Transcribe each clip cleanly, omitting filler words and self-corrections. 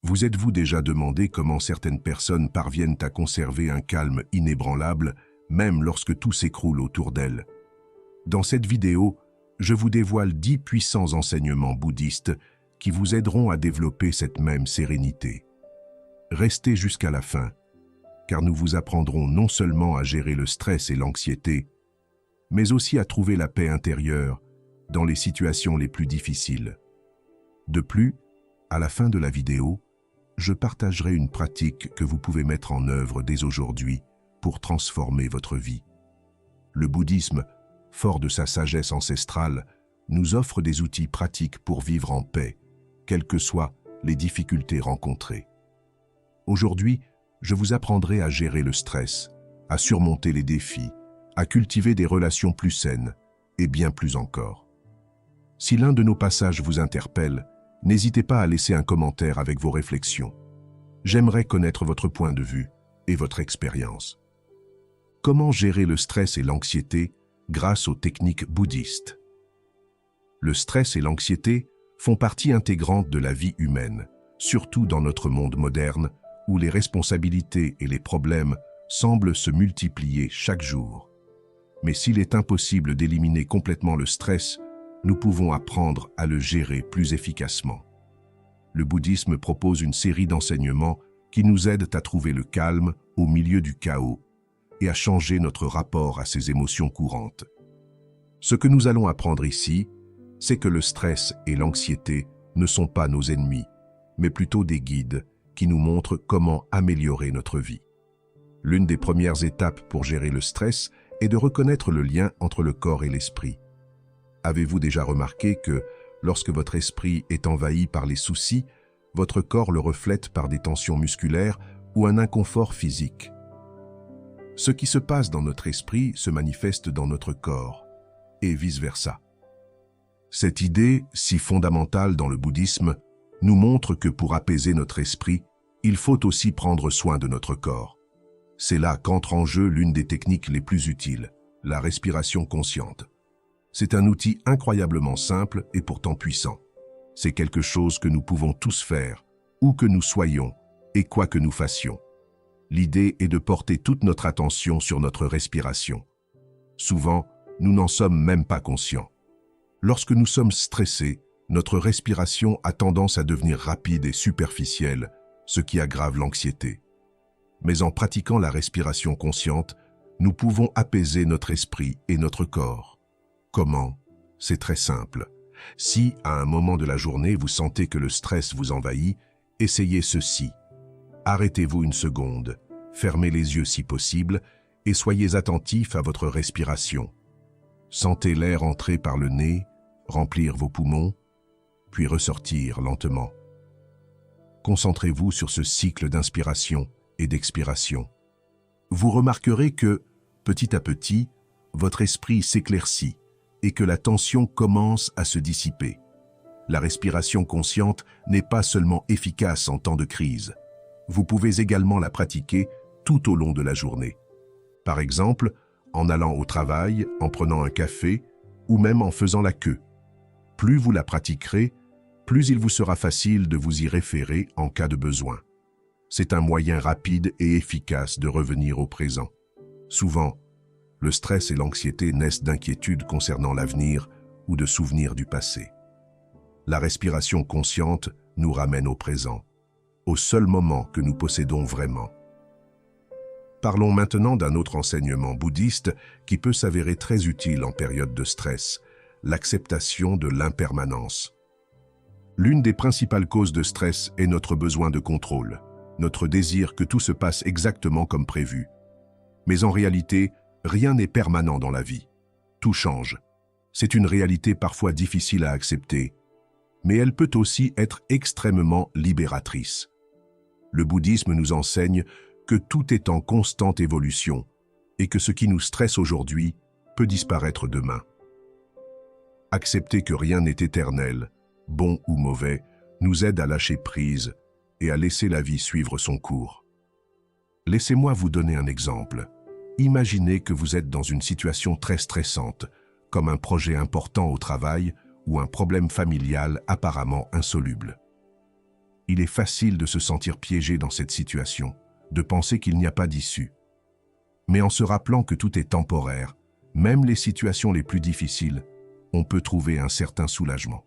Vous êtes-vous déjà demandé comment certaines personnes parviennent à conserver un calme inébranlable, même lorsque tout s'écroule autour d'elles? Dans cette vidéo, je vous dévoile 10 puissants enseignements bouddhistes qui vous aideront à développer cette même sérénité. Restez jusqu'à la fin, car nous vous apprendrons non seulement à gérer le stress et l'anxiété, mais aussi à trouver la paix intérieure dans les situations les plus difficiles. De plus, à la fin de la vidéo, je partagerai une pratique que vous pouvez mettre en œuvre dès aujourd'hui pour transformer votre vie. Le bouddhisme, fort de sa sagesse ancestrale, nous offre des outils pratiques pour vivre en paix, quelles que soient les difficultés rencontrées. Aujourd'hui, je vous apprendrai à gérer le stress, à surmonter les défis, à cultiver des relations plus saines et bien plus encore. Si l'un de nos passages vous interpelle, n'hésitez pas à laisser un commentaire avec vos réflexions. J'aimerais connaître votre point de vue et votre expérience. Comment gérer le stress et l'anxiété grâce aux techniques bouddhistes? Le stress et l'anxiété font partie intégrante de la vie humaine, surtout dans notre monde moderne où les responsabilités et les problèmes semblent se multiplier chaque jour. Mais s'il est impossible d'éliminer complètement le stress, nous pouvons apprendre à le gérer plus efficacement. Le bouddhisme propose une série d'enseignements qui nous aident à trouver le calme au milieu du chaos et à changer notre rapport à ces émotions courantes. Ce que nous allons apprendre ici, c'est que le stress et l'anxiété ne sont pas nos ennemis, mais plutôt des guides qui nous montrent comment améliorer notre vie. L'une des premières étapes pour gérer le stress est de reconnaître le lien entre le corps et l'esprit. Avez-vous déjà remarqué que, lorsque votre esprit est envahi par les soucis, votre corps le reflète par des tensions musculaires ou un inconfort physique? Ce qui se passe dans notre esprit se manifeste dans notre corps, et vice-versa. Cette idée, si fondamentale dans le bouddhisme, nous montre que pour apaiser notre esprit, il faut aussi prendre soin de notre corps. C'est là qu'entre en jeu l'une des techniques les plus utiles, la respiration consciente. C'est un outil incroyablement simple et pourtant puissant. C'est quelque chose que nous pouvons tous faire, où que nous soyons et quoi que nous fassions. L'idée est de porter toute notre attention sur notre respiration. Souvent, nous n'en sommes même pas conscients. Lorsque nous sommes stressés, notre respiration a tendance à devenir rapide et superficielle, ce qui aggrave l'anxiété. Mais en pratiquant la respiration consciente, nous pouvons apaiser notre esprit et notre corps. Comment? C'est très simple. Si, à un moment de la journée, vous sentez que le stress vous envahit, essayez ceci. Arrêtez-vous une seconde, fermez les yeux si possible et soyez attentif à votre respiration. Sentez l'air entrer par le nez, remplir vos poumons, puis ressortir lentement. Concentrez-vous sur ce cycle d'inspiration et d'expiration. Vous remarquerez que, petit à petit, votre esprit s'éclaircit et que la tension commence à se dissiper. La respiration consciente n'est pas seulement efficace en temps de crise. Vous pouvez également la pratiquer tout au long de la journée. Par exemple, en allant au travail, en prenant un café ou même en faisant la queue. Plus vous la pratiquerez, plus il vous sera facile de vous y référer en cas de besoin. C'est un moyen rapide et efficace de revenir au présent. Souvent, le stress et l'anxiété naissent d'inquiétudes concernant l'avenir ou de souvenirs du passé. La respiration consciente nous ramène au présent, au seul moment que nous possédons vraiment. Parlons maintenant d'un autre enseignement bouddhiste qui peut s'avérer très utile en période de stress, l'acceptation de l'impermanence. L'une des principales causes de stress est notre besoin de contrôle, notre désir que tout se passe exactement comme prévu. Mais en réalité, rien n'est permanent dans la vie. Tout change. C'est une réalité parfois difficile à accepter, mais elle peut aussi être extrêmement libératrice. Le bouddhisme nous enseigne que tout est en constante évolution et que ce qui nous stresse aujourd'hui peut disparaître demain. Accepter que rien n'est éternel, bon ou mauvais, nous aide à lâcher prise et à laisser la vie suivre son cours. Laissez-moi vous donner un exemple. Imaginez que vous êtes dans une situation très stressante, comme un projet important au travail ou un problème familial apparemment insoluble. Il est facile de se sentir piégé dans cette situation, de penser qu'il n'y a pas d'issue. Mais en se rappelant que tout est temporaire, même les situations les plus difficiles, on peut trouver un certain soulagement.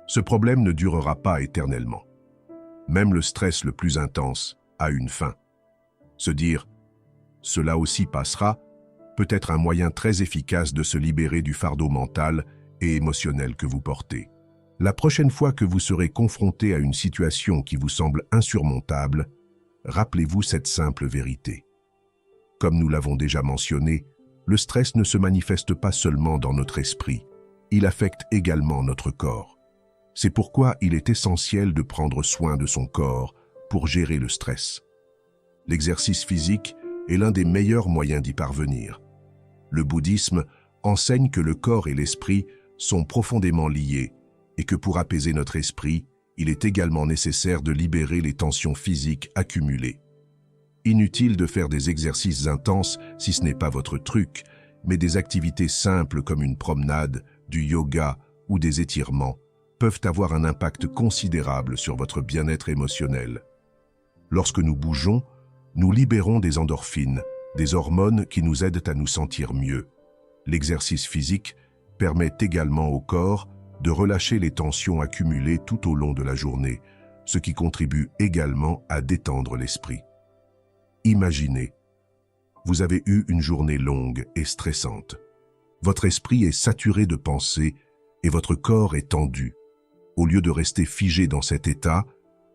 Ce problème ne durera pas éternellement. Même le stress le plus intense a une fin. Se dire « cela aussi passera » peut être un moyen très efficace de se libérer du fardeau mental et émotionnel que vous portez. La prochaine fois que vous serez confronté à une situation qui vous semble insurmontable, rappelez-vous cette simple vérité. Comme nous l'avons déjà mentionné, le stress ne se manifeste pas seulement dans notre esprit, il affecte également notre corps. C'est pourquoi il est essentiel de prendre soin de son corps pour gérer le stress. L'exercice physique est l'un des meilleurs moyens d'y parvenir. Le bouddhisme enseigne que le corps et l'esprit sont profondément liés et que pour apaiser notre esprit, il est également nécessaire de libérer les tensions physiques accumulées. Inutile de faire des exercices intenses si ce n'est pas votre truc, mais des activités simples comme une promenade, du yoga ou des étirements peuvent avoir un impact considérable sur votre bien-être émotionnel. Lorsque nous bougeons, nous libérons des endorphines, des hormones qui nous aident à nous sentir mieux. L'exercice physique permet également au corps de relâcher les tensions accumulées tout au long de la journée, ce qui contribue également à détendre l'esprit. Imaginez, vous avez eu une journée longue et stressante. Votre esprit est saturé de pensées et votre corps est tendu. Au lieu de rester figé dans cet état,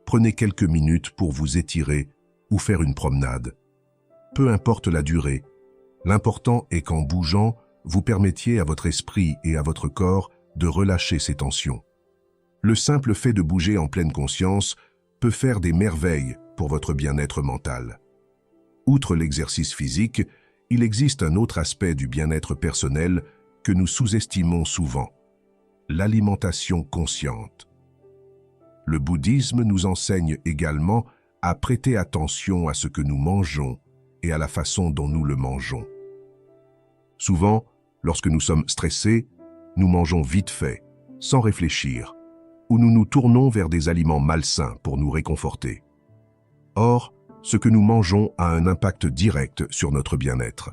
prenez quelques minutes pour vous étirer ou faire une promenade. Peu importe la durée, l'important est qu'en bougeant, vous permettiez à votre esprit et à votre corps de relâcher ces tensions. Le simple fait de bouger en pleine conscience peut faire des merveilles pour votre bien-être mental. Outre l'exercice physique, il existe un autre aspect du bien-être personnel que nous sous-estimons souvent, l'alimentation consciente. Le bouddhisme nous enseigne également à prêter attention à ce que nous mangeons et à la façon dont nous le mangeons. Souvent, lorsque nous sommes stressés, nous mangeons vite fait, sans réfléchir, ou nous nous tournons vers des aliments malsains pour nous réconforter. Or, ce que nous mangeons a un impact direct sur notre bien-être.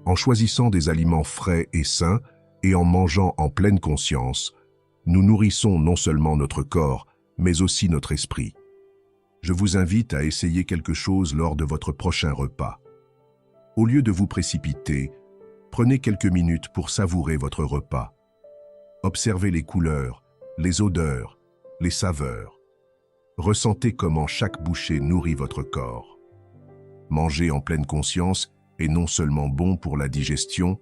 En choisissant des aliments frais et sains et en mangeant en pleine conscience, nous nourrissons non seulement notre corps, mais aussi notre esprit. Je vous invite à essayer quelque chose lors de votre prochain repas. Au lieu de vous précipiter, prenez quelques minutes pour savourer votre repas. Observez les couleurs, les odeurs, les saveurs. Ressentez comment chaque bouchée nourrit votre corps. Manger en pleine conscience est non seulement bon pour la digestion,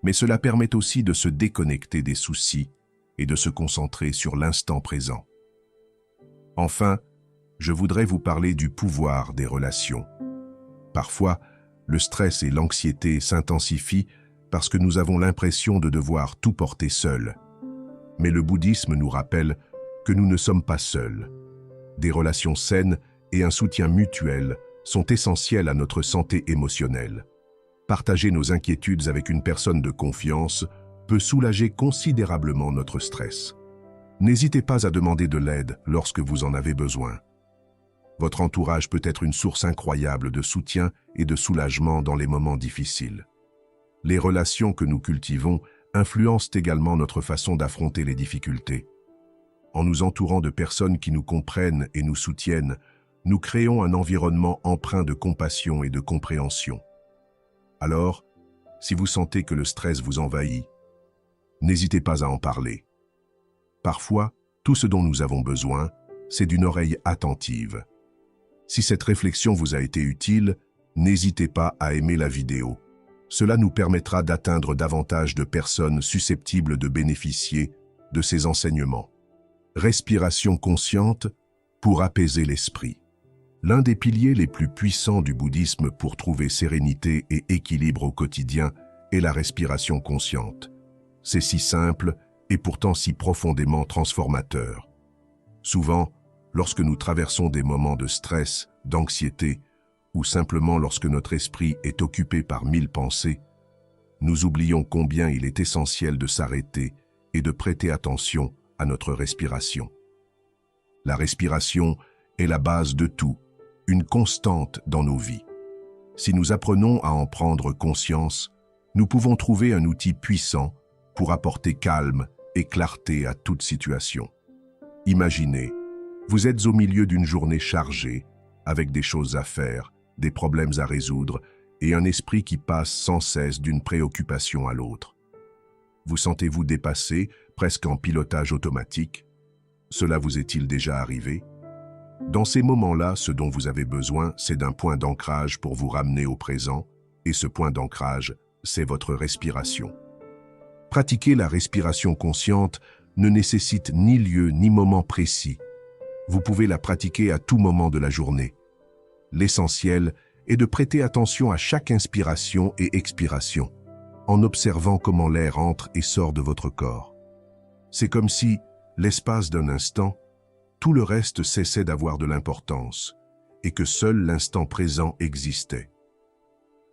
mais cela permet aussi de se déconnecter des soucis et de se concentrer sur l'instant présent. Enfin, je voudrais vous parler du pouvoir des relations. Parfois, le stress et l'anxiété s'intensifient parce que nous avons l'impression de devoir tout porter seul. Mais le bouddhisme nous rappelle que nous ne sommes pas seuls. Des relations saines et un soutien mutuel sont essentiels à notre santé émotionnelle. Partager nos inquiétudes avec une personne de confiance peut soulager considérablement notre stress. N'hésitez pas à demander de l'aide lorsque vous en avez besoin. Votre entourage peut être une source incroyable de soutien et de soulagement dans les moments difficiles. Les relations que nous cultivons influencent également notre façon d'affronter les difficultés. En nous entourant de personnes qui nous comprennent et nous soutiennent, nous créons un environnement empreint de compassion et de compréhension. Alors, si vous sentez que le stress vous envahit, n'hésitez pas à en parler. Parfois, tout ce dont nous avons besoin, c'est d'une oreille attentive. Si cette réflexion vous a été utile, n'hésitez pas à aimer la vidéo. Cela nous permettra d'atteindre davantage de personnes susceptibles de bénéficier de ces enseignements. Respiration consciente pour apaiser l'esprit. L'un des piliers les plus puissants du bouddhisme pour trouver sérénité et équilibre au quotidien est la respiration consciente. C'est si simple et pourtant si profondément transformateur. Souvent, lorsque nous traversons des moments de stress, d'anxiété, ou simplement lorsque notre esprit est occupé par 1000 pensées, nous oublions combien il est essentiel de s'arrêter et de prêter attention à notre respiration. La respiration est la base de tout, une constante dans nos vies. Si nous apprenons à en prendre conscience, nous pouvons trouver un outil puissant pour apporter calme et clarté à toute situation. Imaginez, vous êtes au milieu d'une journée chargée, avec des choses à faire, des problèmes à résoudre et un esprit qui passe sans cesse d'une préoccupation à l'autre. Vous sentez-vous dépassé, presque en pilotage automatique? Cela vous est-il déjà arrivé? Dans ces moments-là, ce dont vous avez besoin, c'est d'un point d'ancrage pour vous ramener au présent, et ce point d'ancrage, c'est votre respiration. Pratiquer la respiration consciente ne nécessite ni lieu ni moment précis. Vous pouvez la pratiquer à tout moment de la journée. L'essentiel est de prêter attention à chaque inspiration et expiration, en observant comment l'air entre et sort de votre corps. C'est comme si, l'espace d'un instant, tout le reste cessait d'avoir de l'importance, et que seul l'instant présent existait.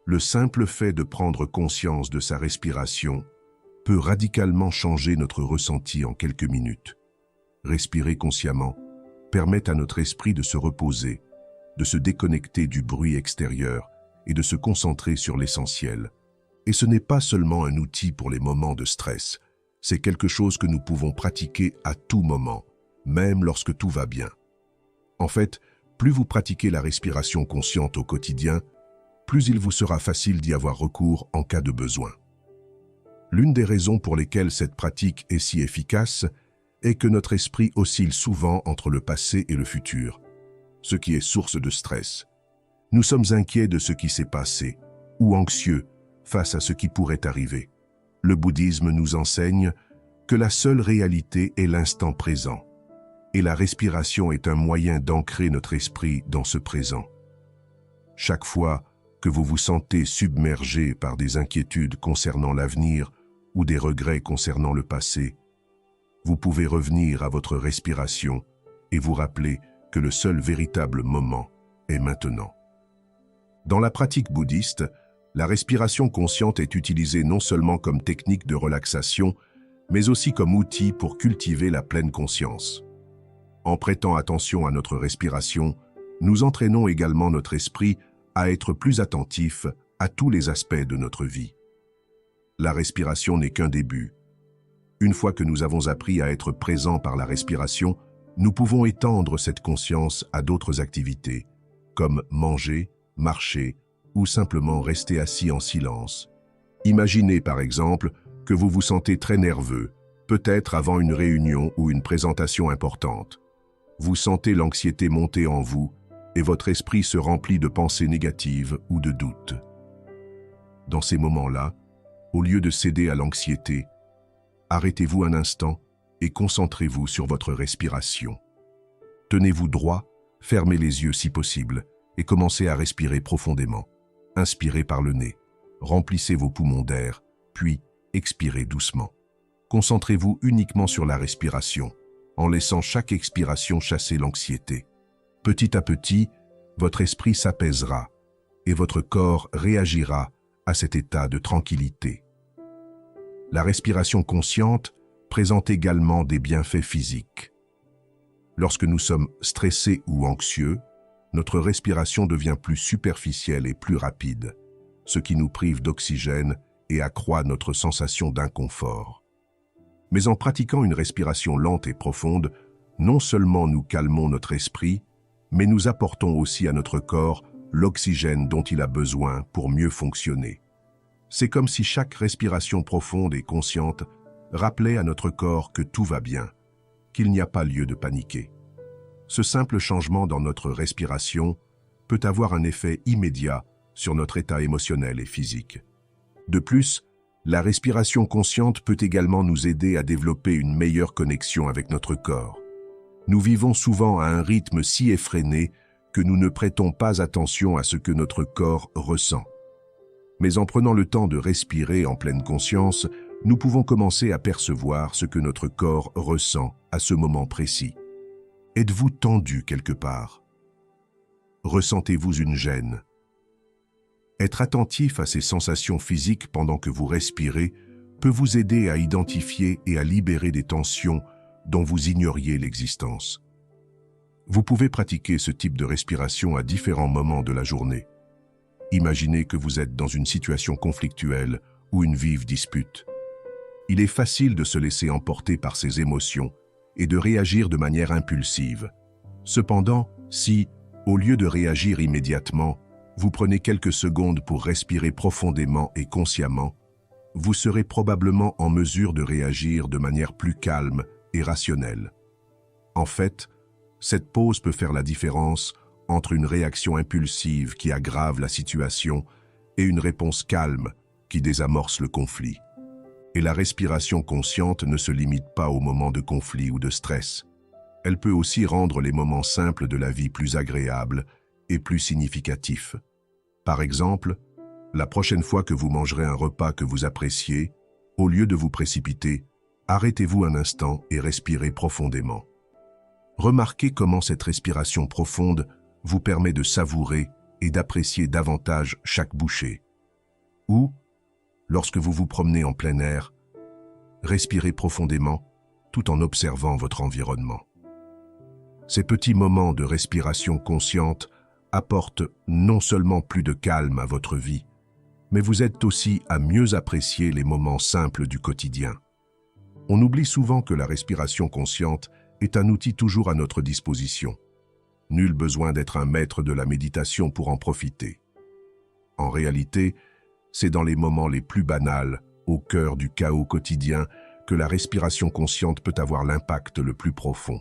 Le simple fait de prendre conscience de sa respiration peut radicalement changer notre ressenti en quelques minutes. Respirer consciemment permet à notre esprit de se reposer, de se déconnecter du bruit extérieur et de se concentrer sur l'essentiel. Et ce n'est pas seulement un outil pour les moments de stress, c'est quelque chose que nous pouvons pratiquer à tout moment, même lorsque tout va bien. En fait, plus vous pratiquez la respiration consciente au quotidien, plus il vous sera facile d'y avoir recours en cas de besoin. L'une des raisons pour lesquelles cette pratique est si efficace est que notre esprit oscille souvent entre le passé et le futur, ce qui est source de stress. Nous sommes inquiets de ce qui s'est passé, ou anxieux face à ce qui pourrait arriver. Le bouddhisme nous enseigne que la seule réalité est l'instant présent, et la respiration est un moyen d'ancrer notre esprit dans ce présent. Chaque fois que vous vous sentez submergé par des inquiétudes concernant l'avenir ou des regrets concernant le passé, vous pouvez revenir à votre respiration et vous rappeler que le seul véritable moment est maintenant. Dans la pratique bouddhiste, la respiration consciente est utilisée non seulement comme technique de relaxation, mais aussi comme outil pour cultiver la pleine conscience. En prêtant attention à notre respiration, nous entraînons également notre esprit à être plus attentif à tous les aspects de notre vie. La respiration n'est qu'un début. Une fois que nous avons appris à être présents par la respiration, nous pouvons étendre cette conscience à d'autres activités, comme manger, marcher ou simplement rester assis en silence. Imaginez par exemple que vous vous sentez très nerveux, peut-être avant une réunion ou une présentation importante. Vous sentez l'anxiété monter en vous et votre esprit se remplit de pensées négatives ou de doutes. Dans ces moments-là, au lieu de céder à l'anxiété, arrêtez-vous un instant et concentrez-vous sur votre respiration. Tenez-vous droit, fermez les yeux si possible et commencez à respirer profondément. Inspirez par le nez, remplissez vos poumons d'air, puis expirez doucement. Concentrez-vous uniquement sur la respiration, en laissant chaque expiration chasser l'anxiété. Petit à petit, votre esprit s'apaisera et votre corps réagira à cet état de tranquillité. La respiration consciente présente également des bienfaits physiques. Lorsque nous sommes stressés ou anxieux, notre respiration devient plus superficielle et plus rapide, ce qui nous prive d'oxygène et accroît notre sensation d'inconfort. Mais en pratiquant une respiration lente et profonde, non seulement nous calmons notre esprit, mais nous apportons aussi à notre corps l'oxygène dont il a besoin pour mieux fonctionner. C'est comme si chaque respiration profonde et consciente rappelait à notre corps que tout va bien, qu'il n'y a pas lieu de paniquer. Ce simple changement dans notre respiration peut avoir un effet immédiat sur notre état émotionnel et physique. De plus, la respiration consciente peut également nous aider à développer une meilleure connexion avec notre corps. Nous vivons souvent à un rythme si effréné que nous ne prêtons pas attention à ce que notre corps ressent. Mais en prenant le temps de respirer en pleine conscience, nous pouvons commencer à percevoir ce que notre corps ressent à ce moment précis. Êtes-vous tendu quelque part? Ressentez-vous une gêne? Être attentif à ces sensations physiques pendant que vous respirez peut vous aider à identifier et à libérer des tensions dont vous ignoriez l'existence. Vous pouvez pratiquer ce type de respiration à différents moments de la journée. Imaginez que vous êtes dans une situation conflictuelle ou une vive dispute. Il est facile de se laisser emporter par ses émotions et de réagir de manière impulsive. Cependant, si, au lieu de réagir immédiatement, vous prenez quelques secondes pour respirer profondément et consciemment, vous serez probablement en mesure de réagir de manière plus calme et rationnelle. En fait, cette pause peut faire la différence entre une réaction impulsive qui aggrave la situation et une réponse calme qui désamorce le conflit. Et la respiration consciente ne se limite pas aux moments de conflit ou de stress. Elle peut aussi rendre les moments simples de la vie plus agréables et plus significatifs. Par exemple, la prochaine fois que vous mangerez un repas que vous appréciez, au lieu de vous précipiter, arrêtez-vous un instant et respirez profondément. Remarquez comment cette respiration profonde vous permet de savourer et d'apprécier davantage chaque bouchée. Ou, lorsque vous vous promenez en plein air, respirez profondément tout en observant votre environnement. Ces petits moments de respiration consciente apportent non seulement plus de calme à votre vie, mais vous aident aussi à mieux apprécier les moments simples du quotidien. On oublie souvent que la respiration consciente est un outil toujours à notre disposition. Nul besoin d'être un maître de la méditation pour en profiter. En réalité, c'est dans les moments les plus banals, au cœur du chaos quotidien, que la respiration consciente peut avoir l'impact le plus profond.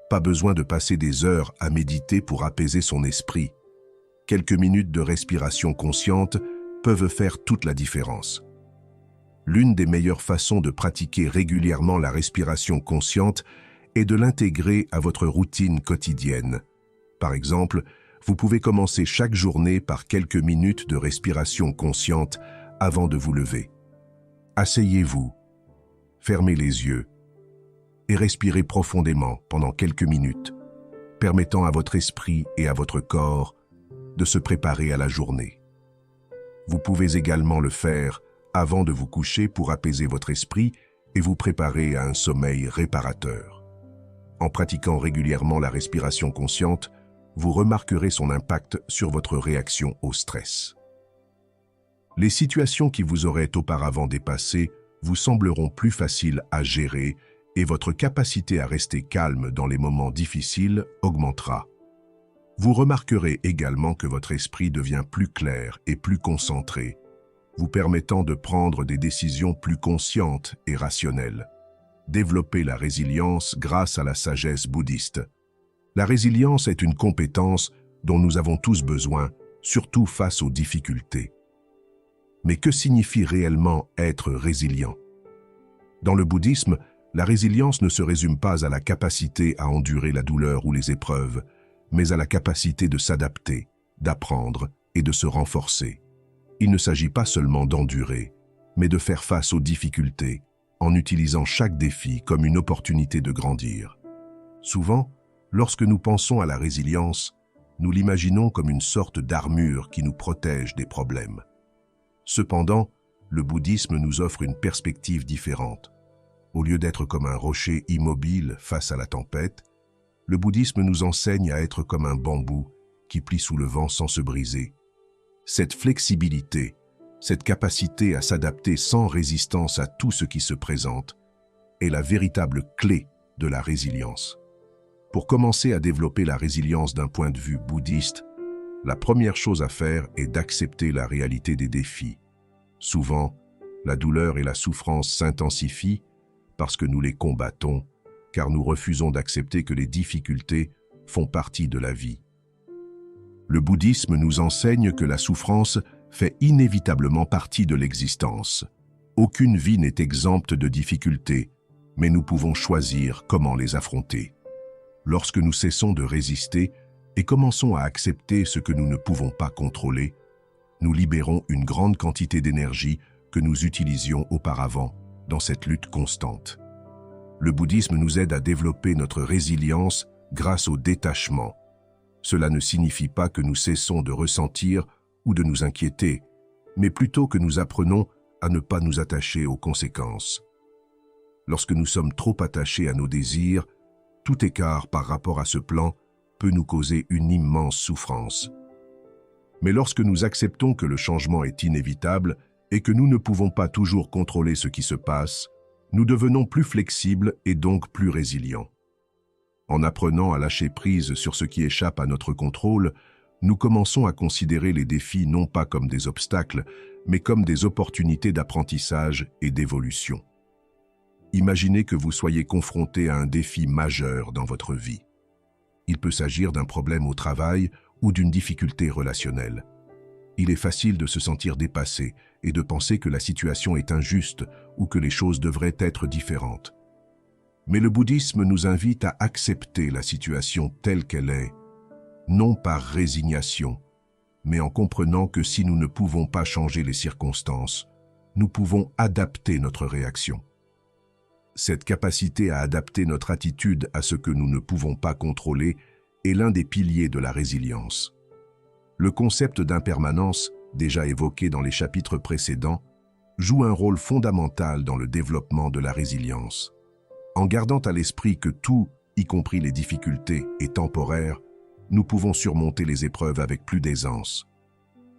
Pas besoin de passer des heures à méditer pour apaiser son esprit. Quelques minutes de respiration consciente peuvent faire toute la différence. L'une des meilleures façons de pratiquer régulièrement la respiration consciente est de l'intégrer à votre routine quotidienne. Par exemple, vous pouvez commencer chaque journée par quelques minutes de respiration consciente avant de vous lever. Asseyez-vous, fermez les yeux et respirez profondément pendant quelques minutes, permettant à votre esprit et à votre corps de se préparer à la journée. Vous pouvez également le faire avant de vous coucher pour apaiser votre esprit et vous préparer à un sommeil réparateur. En pratiquant régulièrement la respiration consciente, vous remarquerez son impact sur votre réaction au stress. Les situations qui vous auraient auparavant dépassé vous sembleront plus faciles à gérer et votre capacité à rester calme dans les moments difficiles augmentera. Vous remarquerez également que votre esprit devient plus clair et plus concentré, vous permettant de prendre des décisions plus conscientes et rationnelles. Développer la résilience grâce à la sagesse bouddhiste. La résilience est une compétence dont nous avons tous besoin, surtout face aux difficultés. Mais que signifie réellement être résilient? Dans le bouddhisme, la résilience ne se résume pas à la capacité à endurer la douleur ou les épreuves, mais à la capacité de s'adapter, d'apprendre et de se renforcer. Il ne s'agit pas seulement d'endurer, mais de faire face aux difficultés, en utilisant chaque défi comme une opportunité de grandir. Souvent, lorsque nous pensons à la résilience, nous l'imaginons comme une sorte d'armure qui nous protège des problèmes. Cependant, le bouddhisme nous offre une perspective différente. Au lieu d'être comme un rocher immobile face à la tempête, le bouddhisme nous enseigne à être comme un bambou qui plie sous le vent sans se briser. Cette flexibilité, cette capacité à s'adapter sans résistance à tout ce qui se présente, est la véritable clé de la résilience. Pour commencer à développer la résilience d'un point de vue bouddhiste, la première chose à faire est d'accepter la réalité des défis. Souvent, la douleur et la souffrance s'intensifient parce que nous les combattons, car nous refusons d'accepter que les difficultés font partie de la vie. Le bouddhisme nous enseigne que la souffrance fait inévitablement partie de l'existence. Aucune vie n'est exempte de difficultés, mais nous pouvons choisir comment les affronter. Lorsque nous cessons de résister et commençons à accepter ce que nous ne pouvons pas contrôler, nous libérons une grande quantité d'énergie que nous utilisions auparavant dans cette lutte constante. Le bouddhisme nous aide à développer notre résilience grâce au détachement. Cela ne signifie pas que nous cessons de ressentir ou de nous inquiéter, mais plutôt que nous apprenons à ne pas nous attacher aux conséquences. Lorsque nous sommes trop attachés à nos désirs, Tout écart par rapport à ce plan peut nous causer une immense souffrance. Mais lorsque nous acceptons que le changement est inévitable et que nous ne pouvons pas toujours contrôler ce qui se passe, nous devenons plus flexibles et donc plus résilients. En apprenant à lâcher prise sur ce qui échappe à notre contrôle, nous commençons à considérer les défis non pas comme des obstacles, mais comme des opportunités d'apprentissage et d'évolution. Imaginez que vous soyez confronté à un défi majeur dans votre vie. Il peut s'agir d'un problème au travail ou d'une difficulté relationnelle. Il est facile de se sentir dépassé et de penser que la situation est injuste ou que les choses devraient être différentes. Mais le bouddhisme nous invite à accepter la situation telle qu'elle est, non par résignation, mais en comprenant que si nous ne pouvons pas changer les circonstances, nous pouvons adapter notre réaction. Cette capacité à adapter notre attitude à ce que nous ne pouvons pas contrôler est l'un des piliers de la résilience. Le concept d'impermanence, déjà évoqué dans les chapitres précédents, joue un rôle fondamental dans le développement de la résilience. En gardant à l'esprit que tout, y compris les difficultés, est temporaire, nous pouvons surmonter les épreuves avec plus d'aisance.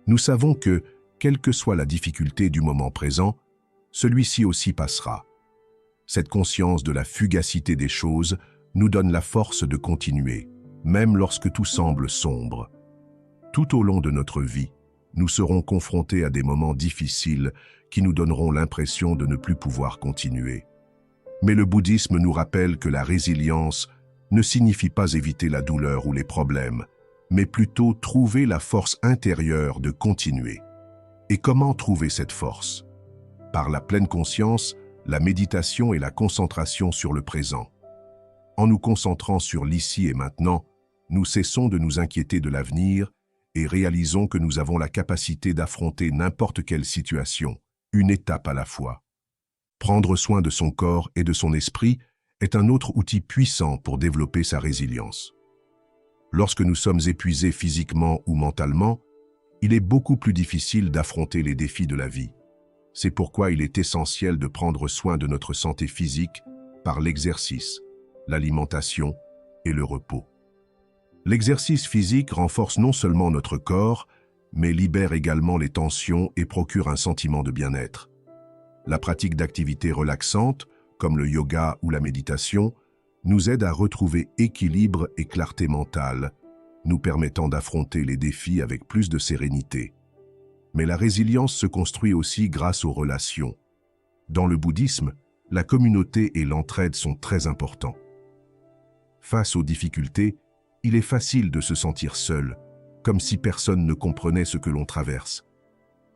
Nous savons que, quelle que soit la difficulté du moment présent, celui-ci aussi passera. Cette conscience de la fugacité des choses nous donne la force de continuer, même lorsque tout semble sombre. Tout au long de notre vie, nous serons confrontés à des moments difficiles qui nous donneront l'impression de ne plus pouvoir continuer. Mais le bouddhisme nous rappelle que la résilience ne signifie pas éviter la douleur ou les problèmes, mais plutôt trouver la force intérieure de continuer. Et comment trouver cette force? Par la pleine conscience, la méditation et la concentration sur le présent. En nous concentrant sur l'ici et maintenant, nous cessons de nous inquiéter de l'avenir et réalisons que nous avons la capacité d'affronter n'importe quelle situation, une étape à la fois. Prendre soin de son corps et de son esprit est un autre outil puissant pour développer sa résilience. Lorsque nous sommes épuisés physiquement ou mentalement, il est beaucoup plus difficile d'affronter les défis de la vie. C'est pourquoi il est essentiel de prendre soin de notre santé physique par l'exercice, l'alimentation et le repos. L'exercice physique renforce non seulement notre corps, mais libère également les tensions et procure un sentiment de bien-être. La pratique d'activités relaxantes, comme le yoga ou la méditation, nous aide à retrouver équilibre et clarté mentale, nous permettant d'affronter les défis avec plus de sérénité. Mais la résilience se construit aussi grâce aux relations. Dans le bouddhisme, la communauté et l'entraide sont très importants. Face aux difficultés, il est facile de se sentir seul, comme si personne ne comprenait ce que l'on traverse.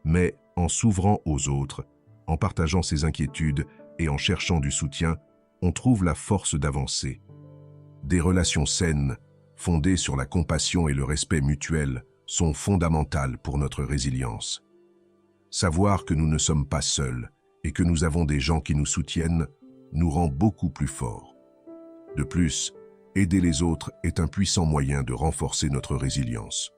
Mais en s'ouvrant aux autres, en partageant ses inquiétudes et en cherchant du soutien, on trouve la force d'avancer. Des relations saines, fondées sur la compassion et le respect mutuel, sont fondamentales pour notre résilience. Savoir que nous ne sommes pas seuls et que nous avons des gens qui nous soutiennent nous rend beaucoup plus forts. De plus, aider les autres est un puissant moyen de renforcer notre résilience.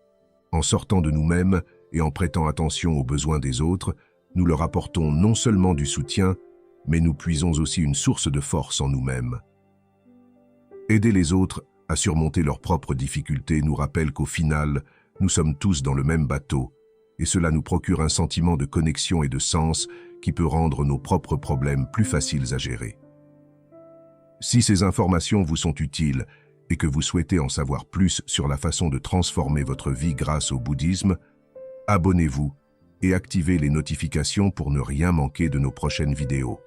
En sortant de nous-mêmes et en prêtant attention aux besoins des autres, nous leur apportons non seulement du soutien, mais nous puisons aussi une source de force en nous-mêmes. Aider les autres à surmonter leurs propres difficultés nous rappelle qu'au final, nous sommes tous dans le même bateau, et cela nous procure un sentiment de connexion et de sens qui peut rendre nos propres problèmes plus faciles à gérer. Si ces informations vous sont utiles et que vous souhaitez en savoir plus sur la façon de transformer votre vie grâce au bouddhisme, abonnez-vous et activez les notifications pour ne rien manquer de nos prochaines vidéos.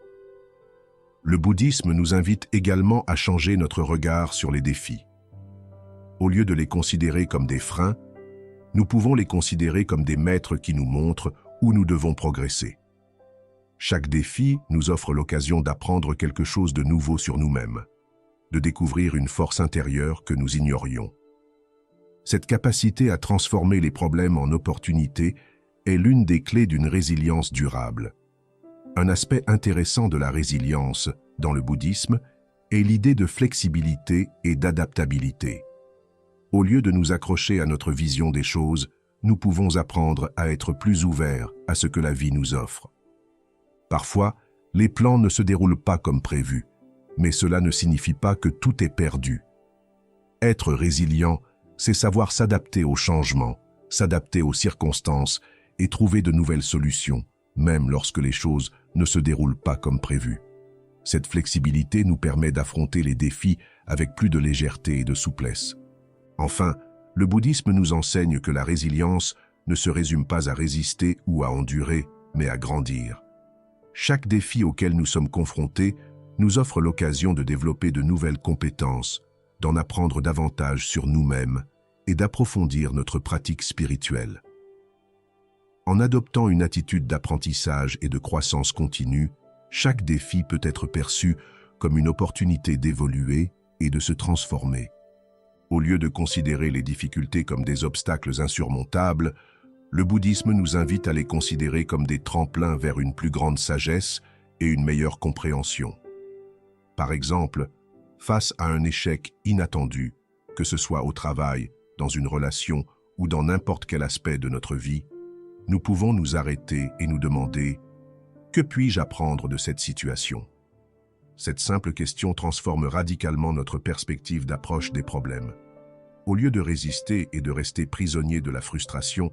Le bouddhisme nous invite également à changer notre regard sur les défis. Au lieu de les considérer comme des freins, nous pouvons les considérer comme des maîtres qui nous montrent où nous devons progresser. Chaque défi nous offre l'occasion d'apprendre quelque chose de nouveau sur nous-mêmes, de découvrir une force intérieure que nous ignorions. Cette capacité à transformer les problèmes en opportunités est l'une des clés d'une résilience durable. Un aspect intéressant de la résilience dans le bouddhisme est l'idée de flexibilité et d'adaptabilité. Au lieu de nous accrocher à notre vision des choses, nous pouvons apprendre à être plus ouverts à ce que la vie nous offre. Parfois, les plans ne se déroulent pas comme prévu, mais cela ne signifie pas que tout est perdu. Être résilient, c'est savoir s'adapter aux changements, s'adapter aux circonstances et trouver de nouvelles solutions, même lorsque les choses ne se déroulent pas comme prévu. Cette flexibilité nous permet d'affronter les défis avec plus de légèreté et de souplesse. Enfin, le bouddhisme nous enseigne que la résilience ne se résume pas à résister ou à endurer, mais à grandir. Chaque défi auquel nous sommes confrontés nous offre l'occasion de développer de nouvelles compétences, d'en apprendre davantage sur nous-mêmes et d'approfondir notre pratique spirituelle. En adoptant une attitude d'apprentissage et de croissance continue, chaque défi peut être perçu comme une opportunité d'évoluer et de se transformer. Au lieu de considérer les difficultés comme des obstacles insurmontables, le bouddhisme nous invite à les considérer comme des tremplins vers une plus grande sagesse et une meilleure compréhension. Par exemple, face à un échec inattendu, que ce soit au travail, dans une relation ou dans n'importe quel aspect de notre vie, nous pouvons nous arrêter et nous demander « Que puis-je apprendre de cette situation ?» Cette simple question transforme radicalement notre perspective d'approche des problèmes. Au lieu de résister et de rester prisonniers de la frustration,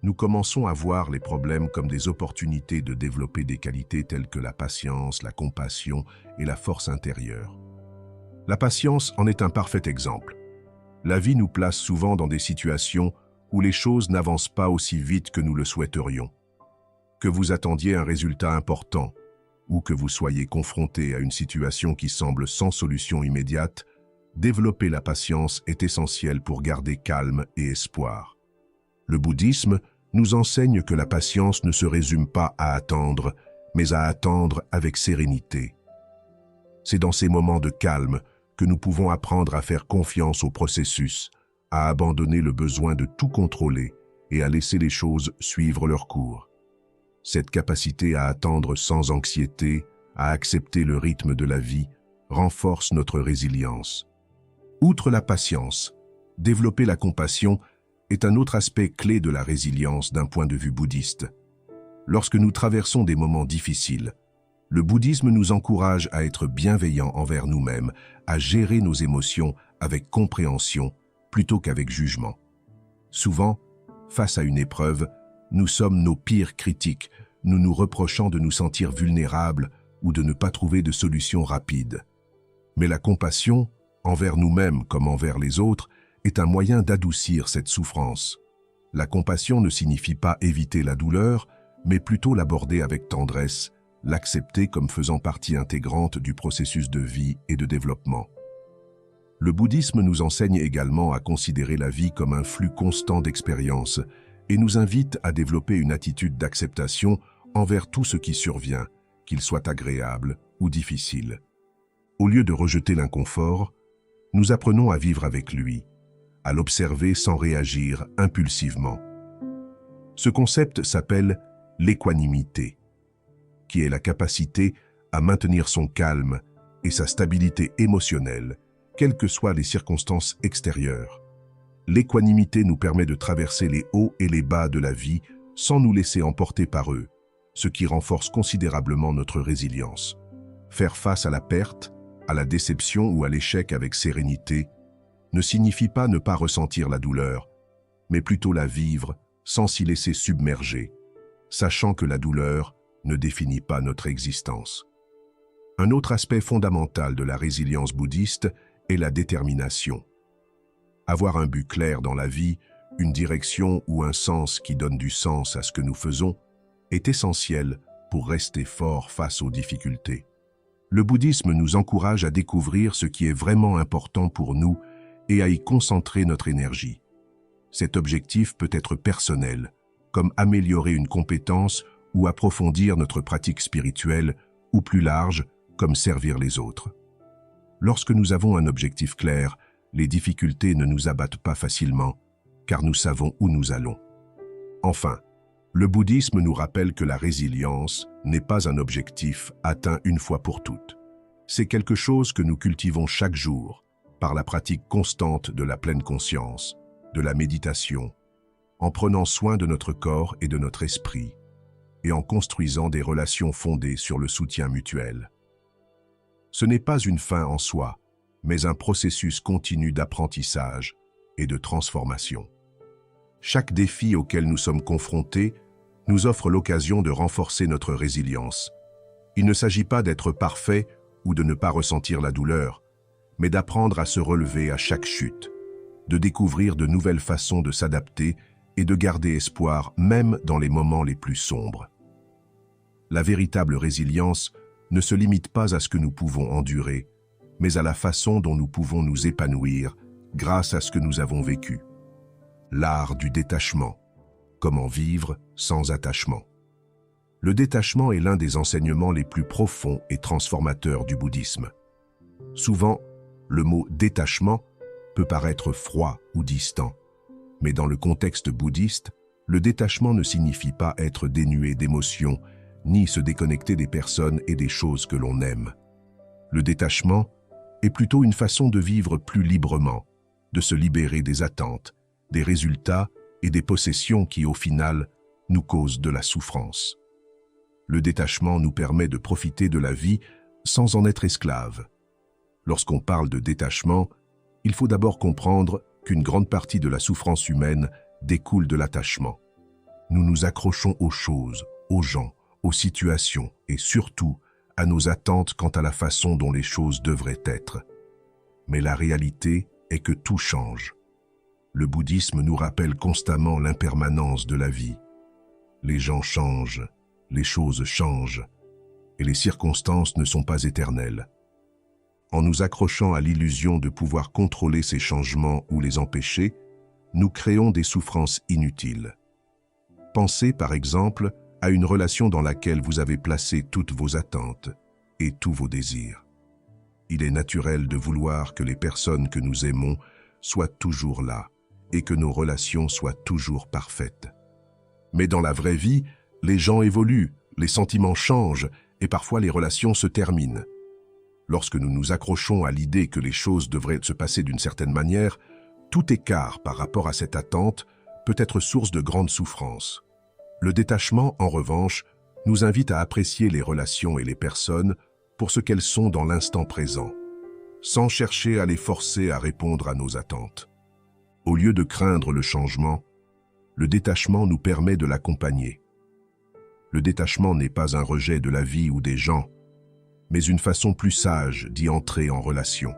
nous commençons à voir les problèmes comme des opportunités de développer des qualités telles que la patience, la compassion et la force intérieure. La patience en est un parfait exemple. La vie nous place souvent dans des situations où les choses n'avancent pas aussi vite que nous le souhaiterions. Que vous attendiez un résultat important, ou que vous soyez confronté à une situation qui semble sans solution immédiate, développer la patience est essentiel pour garder calme et espoir. Le bouddhisme nous enseigne que la patience ne se résume pas à attendre, mais à attendre avec sérénité. C'est dans ces moments de calme que nous pouvons apprendre à faire confiance au processus, à abandonner le besoin de tout contrôler et à laisser les choses suivre leur cours. Cette capacité à attendre sans anxiété, à accepter le rythme de la vie, renforce notre résilience. Outre la patience, développer la compassion est un autre aspect clé de la résilience d'un point de vue bouddhiste. Lorsque nous traversons des moments difficiles, le bouddhisme nous encourage à être bienveillants envers nous-mêmes, à gérer nos émotions avec compréhension plutôt qu'avec jugement. Souvent, face à une épreuve, nous sommes nos pires critiques, nous nous reprochant de nous sentir vulnérables ou de ne pas trouver de solution rapide. Mais la compassion, envers nous-mêmes comme envers les autres, est un moyen d'adoucir cette souffrance. La compassion ne signifie pas éviter la douleur, mais plutôt l'aborder avec tendresse, l'accepter comme faisant partie intégrante du processus de vie et de développement. Le bouddhisme nous enseigne également à considérer la vie comme un flux constant d'expériences et nous invite à développer une attitude d'acceptation envers tout ce qui survient, qu'il soit agréable ou difficile. Au lieu de rejeter l'inconfort, nous apprenons à vivre avec lui, à l'observer sans réagir impulsivement. Ce concept s'appelle l'équanimité, qui est la capacité à maintenir son calme et sa stabilité émotionnelle, quelles que soient les circonstances extérieures. L'équanimité nous permet de traverser les hauts et les bas de la vie sans nous laisser emporter par eux, ce qui renforce considérablement notre résilience. Faire face à la perte, à la déception ou à l'échec avec sérénité ne signifie pas ne pas ressentir la douleur, mais plutôt la vivre sans s'y laisser submerger, sachant que la douleur ne définit pas notre existence. Un autre aspect fondamental de la résilience bouddhiste est la détermination. Avoir un but clair dans la vie, une direction ou un sens qui donne du sens à ce que nous faisons, est essentiel pour rester fort face aux difficultés. Le bouddhisme nous encourage à découvrir ce qui est vraiment important pour nous et à y concentrer notre énergie. Cet objectif peut être personnel, comme améliorer une compétence ou approfondir notre pratique spirituelle, ou plus large, comme servir les autres. Lorsque nous avons un objectif clair, les difficultés ne nous abattent pas facilement, car nous savons où nous allons. Enfin, le bouddhisme nous rappelle que la résilience n'est pas un objectif atteint une fois pour toutes. C'est quelque chose que nous cultivons chaque jour, par la pratique constante de la pleine conscience, de la méditation, en prenant soin de notre corps et de notre esprit, et en construisant des relations fondées sur le soutien mutuel. Ce n'est pas une fin en soi, mais un processus continu d'apprentissage et de transformation. Chaque défi auquel nous sommes confrontés nous offre l'occasion de renforcer notre résilience. Il ne s'agit pas d'être parfait ou de ne pas ressentir la douleur, mais d'apprendre à se relever à chaque chute, de découvrir de nouvelles façons de s'adapter et de garder espoir même dans les moments les plus sombres. La véritable résilience ne se limite pas à ce que nous pouvons endurer, mais à la façon dont nous pouvons nous épanouir grâce à ce que nous avons vécu. L'art du détachement. Comment vivre sans attachement. Le détachement est l'un des enseignements les plus profonds et transformateurs du bouddhisme. Souvent, le mot « détachement » peut paraître froid ou distant, mais dans le contexte bouddhiste, le détachement ne signifie pas être dénué d'émotions, ni se déconnecter des personnes et des choses que l'on aime. Le détachement est plutôt une façon de vivre plus librement, de se libérer des attentes, des résultats et des possessions qui, au final, nous causent de la souffrance. Le détachement nous permet de profiter de la vie sans en être esclave. Lorsqu'on parle de détachement, il faut d'abord comprendre qu'une grande partie de la souffrance humaine découle de l'attachement. Nous nous accrochons aux choses, aux gens, aux situations et surtout à nos attentes quant à la façon dont les choses devraient être. Mais la réalité est que tout change. Le bouddhisme nous rappelle constamment l'impermanence de la vie. Les gens changent, les choses changent, et les circonstances ne sont pas éternelles. En nous accrochant à l'illusion de pouvoir contrôler ces changements ou les empêcher, nous créons des souffrances inutiles. Pensez par exemple à une relation dans laquelle vous avez placé toutes vos attentes et tous vos désirs. Il est naturel de vouloir que les personnes que nous aimons soient toujours là et que nos relations soient toujours parfaites. Mais dans la vraie vie, les gens évoluent, les sentiments changent et parfois les relations se terminent. Lorsque nous nous accrochons à l'idée que les choses devraient se passer d'une certaine manière, tout écart par rapport à cette attente peut être source de grande souffrance. Le détachement, en revanche, nous invite à apprécier les relations et les personnes pour ce qu'elles sont dans l'instant présent, sans chercher à les forcer à répondre à nos attentes. Au lieu de craindre le changement, le détachement nous permet de l'accompagner. Le détachement n'est pas un rejet de la vie ou des gens, mais une façon plus sage d'y entrer en relation.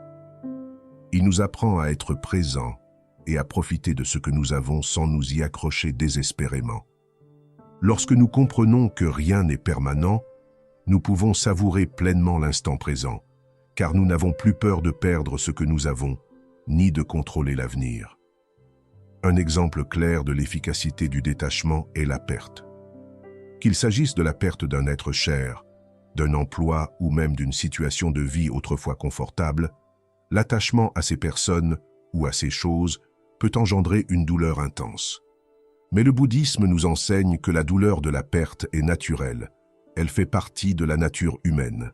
Il nous apprend à être présents et à profiter de ce que nous avons sans nous y accrocher désespérément. Lorsque nous comprenons que rien n'est permanent, nous pouvons savourer pleinement l'instant présent, car nous n'avons plus peur de perdre ce que nous avons, ni de contrôler l'avenir. Un exemple clair de l'efficacité du détachement est la perte. Qu'il s'agisse de la perte d'un être cher, d'un emploi ou même d'une situation de vie autrefois confortable, l'attachement à ces personnes ou à ces choses peut engendrer une douleur intense. Mais le bouddhisme nous enseigne que la douleur de la perte est naturelle, elle fait partie de la nature humaine.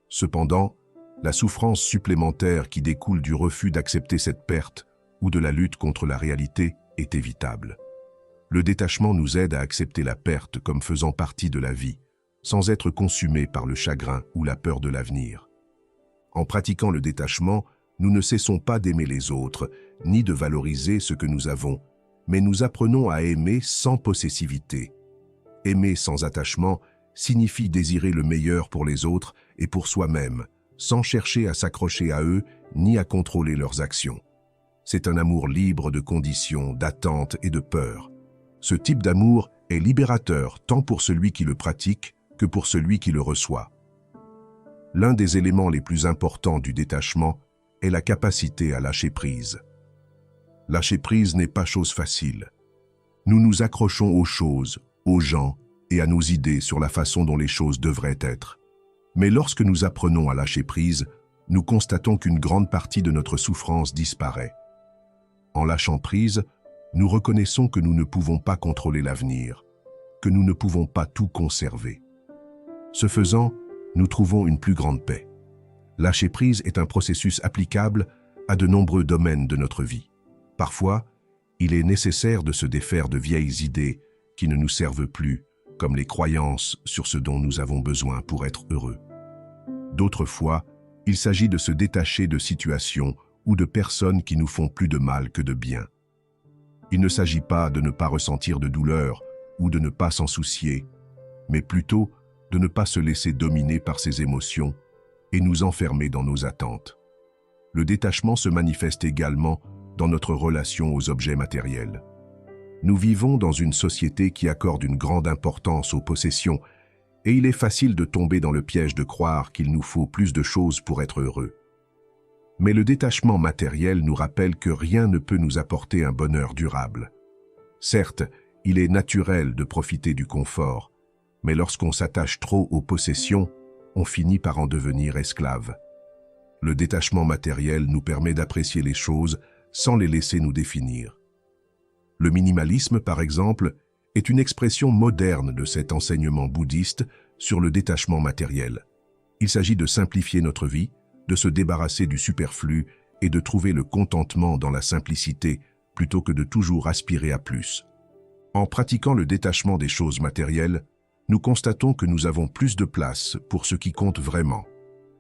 Cependant, la souffrance supplémentaire qui découle du refus d'accepter cette perte ou de la lutte contre la réalité est évitable. Le détachement nous aide à accepter la perte comme faisant partie de la vie, sans être consumé par le chagrin ou la peur de l'avenir. En pratiquant le détachement, nous ne cessons pas d'aimer les autres, ni de valoriser ce que nous avons, mais nous apprenons à aimer sans possessivité. Aimer sans attachement signifie désirer le meilleur pour les autres et pour soi-même, sans chercher à s'accrocher à eux ni à contrôler leurs actions. C'est un amour libre de conditions, d'attentes et de peurs. Ce type d'amour est libérateur tant pour celui qui le pratique que pour celui qui le reçoit. L'un des éléments les plus importants du détachement est la capacité à lâcher prise. Lâcher prise n'est pas chose facile. Nous nous accrochons aux choses, aux gens et à nos idées sur la façon dont les choses devraient être. Mais lorsque nous apprenons à lâcher prise, nous constatons qu'une grande partie de notre souffrance disparaît. En lâchant prise, nous reconnaissons que nous ne pouvons pas contrôler l'avenir, que nous ne pouvons pas tout conserver. Ce faisant, nous trouvons une plus grande paix. Lâcher prise est un processus applicable à de nombreux domaines de notre vie. Parfois, il est nécessaire de se défaire de vieilles idées qui ne nous servent plus, comme les croyances sur ce dont nous avons besoin pour être heureux. D'autres fois, Il s'agit de se détacher de situations ou de personnes qui nous font plus de mal que de bien. Il ne s'agit pas de ne pas ressentir de douleur ou de ne pas s'en soucier, mais plutôt de ne pas se laisser dominer par ses émotions et nous enfermer dans nos attentes. Le détachement se manifeste également dans notre relation aux objets matériels. Nous vivons dans une société qui accorde une grande importance aux possessions et il est facile de tomber dans le piège de croire qu'il nous faut plus de choses pour être heureux. Mais le détachement matériel nous rappelle que rien ne peut nous apporter un bonheur durable. Certes, il est naturel de profiter du confort, mais lorsqu'on s'attache trop aux possessions, on finit par en devenir esclave. Le détachement matériel nous permet d'apprécier les choses sans les laisser nous définir. Le minimalisme, par exemple, est une expression moderne de cet enseignement bouddhiste sur le détachement matériel. Il s'agit de simplifier notre vie, de se débarrasser du superflu et de trouver le contentement dans la simplicité plutôt que de toujours aspirer à plus. En pratiquant le détachement des choses matérielles, nous constatons que nous avons plus de place pour ce qui compte vraiment,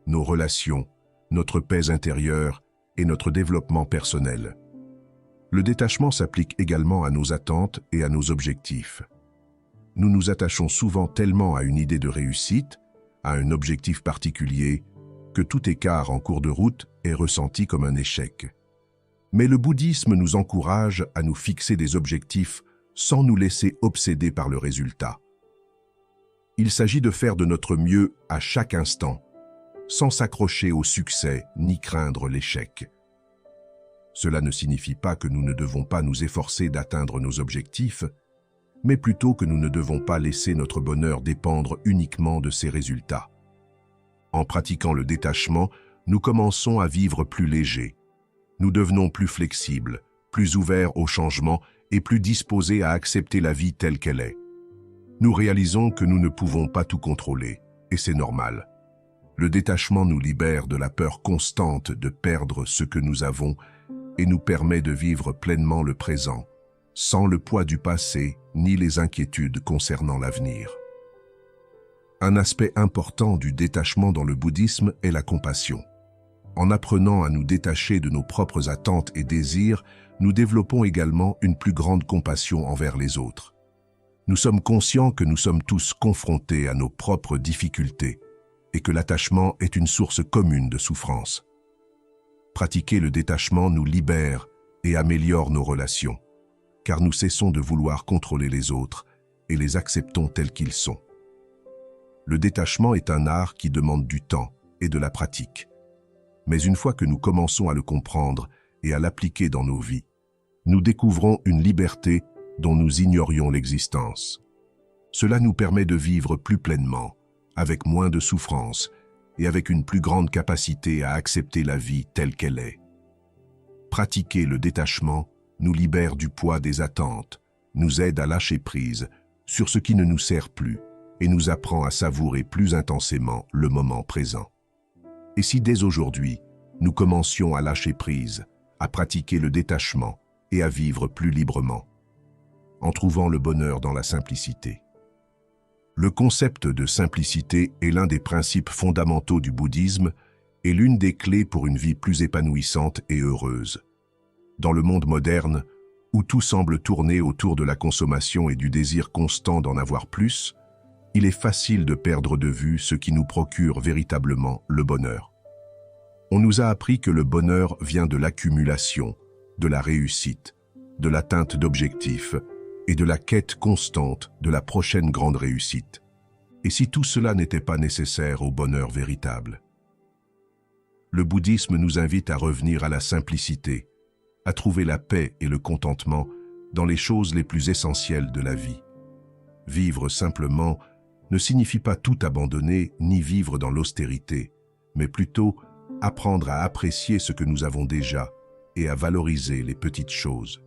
nos relations, notre paix intérieure et notre développement personnel. Le détachement s'applique également à nos attentes et à nos objectifs. Nous nous attachons souvent tellement à une idée de réussite, à un objectif particulier, que tout écart en cours de route est ressenti comme un échec. Mais le bouddhisme nous encourage à nous fixer des objectifs sans nous laisser obséder par le résultat. Il s'agit de faire de notre mieux à chaque instant, sans s'accrocher au succès ni craindre l'échec. Cela ne signifie pas que nous ne devons pas nous efforcer d'atteindre nos objectifs, mais plutôt que nous ne devons pas laisser notre bonheur dépendre uniquement de ces résultats. En pratiquant le détachement, nous commençons à vivre plus léger. Nous devenons plus flexibles, plus ouverts au changement et plus disposés à accepter la vie telle qu'elle est. Nous réalisons que nous ne pouvons pas tout contrôler, et c'est normal. Le détachement nous libère de la peur constante de perdre ce que nous avons et nous permet de vivre pleinement le présent, sans le poids du passé ni les inquiétudes concernant l'avenir. Un aspect important du détachement dans le bouddhisme est la compassion. En apprenant à nous détacher de nos propres attentes et désirs, nous développons également une plus grande compassion envers les autres. Nous sommes conscients que nous sommes tous confrontés à nos propres difficultés et que l'attachement est une source commune de souffrance. Pratiquer le détachement nous libère et améliore nos relations, car nous cessons de vouloir contrôler les autres et les acceptons tels qu'ils sont. Le détachement est un art qui demande du temps et de la pratique. Mais une fois que nous commençons à le comprendre et à l'appliquer dans nos vies, nous découvrons une liberté dont nous ignorions l'existence. Cela nous permet de vivre plus pleinement, avec moins de souffrance et avec une plus grande capacité à accepter la vie telle qu'elle est. Pratiquer le détachement nous libère du poids des attentes, nous aide à lâcher prise sur ce qui ne nous sert plus et nous apprend à savourer plus intensément le moment présent. Et si dès aujourd'hui, nous commencions à lâcher prise, à pratiquer le détachement et à vivre plus librement, en trouvant le bonheur dans la simplicité. Le concept de simplicité est l'un des principes fondamentaux du bouddhisme et l'une des clés pour une vie plus épanouissante et heureuse. Dans le monde moderne, où tout semble tourner autour de la consommation et du désir constant d'en avoir plus, il est facile de perdre de vue ce qui nous procure véritablement le bonheur. On nous a appris que le bonheur vient de l'accumulation, de la réussite, de l'atteinte d'objectifs et de la quête constante de la prochaine grande réussite. Et si tout cela n'était pas nécessaire au bonheur véritable? Le bouddhisme nous invite à revenir à la simplicité, à trouver la paix et le contentement dans les choses les plus essentielles de la vie. Vivre simplement ne signifie pas tout abandonner ni vivre dans l'austérité, mais plutôt apprendre à apprécier ce que nous avons déjà et à valoriser les petites choses.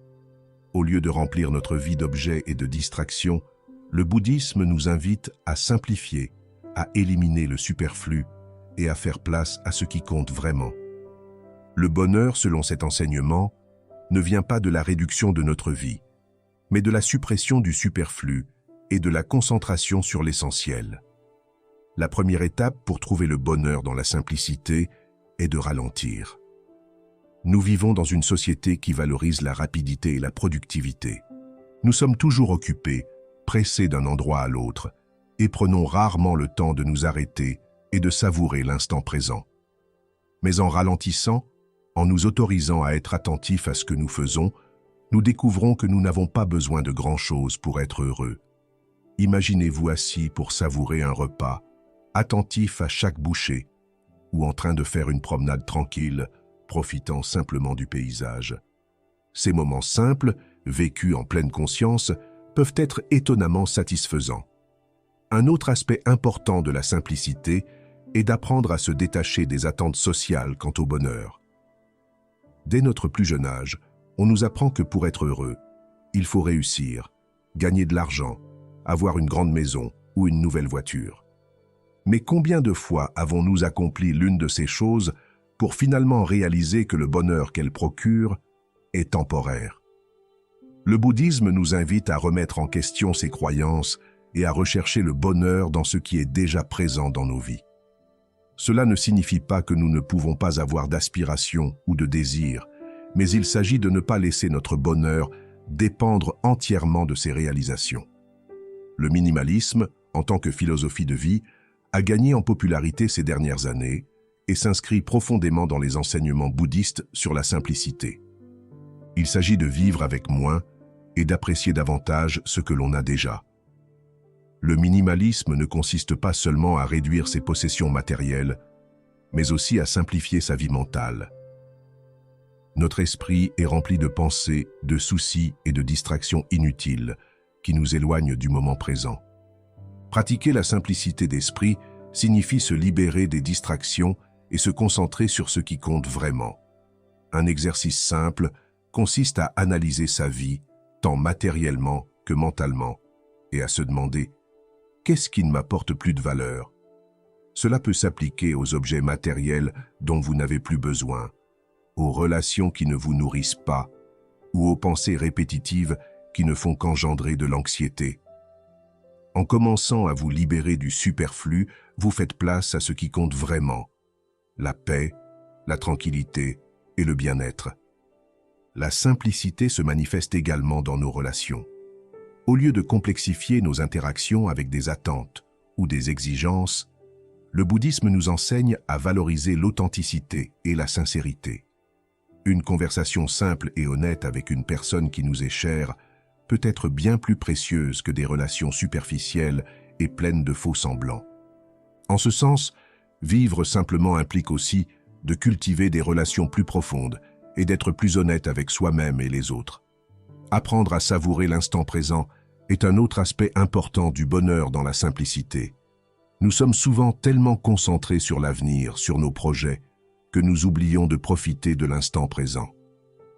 Au lieu de remplir notre vie d'objets et de distractions, le bouddhisme nous invite à simplifier, à éliminer le superflu et à faire place à ce qui compte vraiment. Le bonheur, selon cet enseignement, ne vient pas de la réduction de notre vie, mais de la suppression du superflu et de la concentration sur l'essentiel. La première étape pour trouver le bonheur dans la simplicité est de ralentir. Nous vivons dans une société qui valorise la rapidité et la productivité. Nous sommes toujours occupés, pressés d'un endroit à l'autre, et prenons rarement le temps de nous arrêter et de savourer l'instant présent. Mais en ralentissant, en nous autorisant à être attentifs à ce que nous faisons, nous découvrons que nous n'avons pas besoin de grand-chose pour être heureux. Imaginez-vous assis pour savourer un repas, attentif à chaque bouchée, ou en train de faire une promenade tranquille, profitant simplement du paysage. Ces moments simples, vécus en pleine conscience, peuvent être étonnamment satisfaisants. Un autre aspect important de la simplicité est d'apprendre à se détacher des attentes sociales quant au bonheur. Dès notre plus jeune âge, on nous apprend que pour être heureux, il faut réussir, gagner de l'argent, avoir une grande maison ou une nouvelle voiture. Mais combien de fois avons-nous accompli l'une de ces choses pour finalement réaliser que le bonheur qu'elle procure est temporaire? Le bouddhisme nous invite à remettre en question ces croyances et à rechercher le bonheur dans ce qui est déjà présent dans nos vies. Cela ne signifie pas que nous ne pouvons pas avoir d'aspiration ou de désir, mais il s'agit de ne pas laisser notre bonheur dépendre entièrement de ces réalisations. Le minimalisme, en tant que philosophie de vie, a gagné en popularité ces dernières années et s'inscrit profondément dans les enseignements bouddhistes sur la simplicité. Il s'agit de vivre avec moins et d'apprécier davantage ce que l'on a déjà. Le minimalisme ne consiste pas seulement à réduire ses possessions matérielles, mais aussi à simplifier sa vie mentale. Notre esprit est rempli de pensées, de soucis et de distractions inutiles qui nous éloignent du moment présent. Pratiquer la simplicité d'esprit signifie se libérer des distractions et se concentrer sur ce qui compte vraiment. Un exercice simple consiste à analyser sa vie, tant matériellement que mentalement, et à se demander « qu'est-ce qui ne m'apporte plus de valeur ?» Cela peut s'appliquer aux objets matériels dont vous n'avez plus besoin, aux relations qui ne vous nourrissent pas, ou aux pensées répétitives qui ne font qu'engendrer de l'anxiété. En commençant à vous libérer du superflu, vous faites place à ce qui compte vraiment, la paix, la tranquillité et le bien-être. La simplicité se manifeste également dans nos relations. Au lieu de complexifier nos interactions avec des attentes ou des exigences, le bouddhisme nous enseigne à valoriser l'authenticité et la sincérité. Une conversation simple et honnête avec une personne qui nous est chère peut être bien plus précieuse que des relations superficielles et pleines de faux semblants. En ce sens, vivre simplement implique aussi de cultiver des relations plus profondes et d'être plus honnête avec soi-même et les autres. Apprendre à savourer l'instant présent est un autre aspect important du bonheur dans la simplicité. Nous sommes souvent tellement concentrés sur l'avenir, sur nos projets, que nous oublions de profiter de l'instant présent.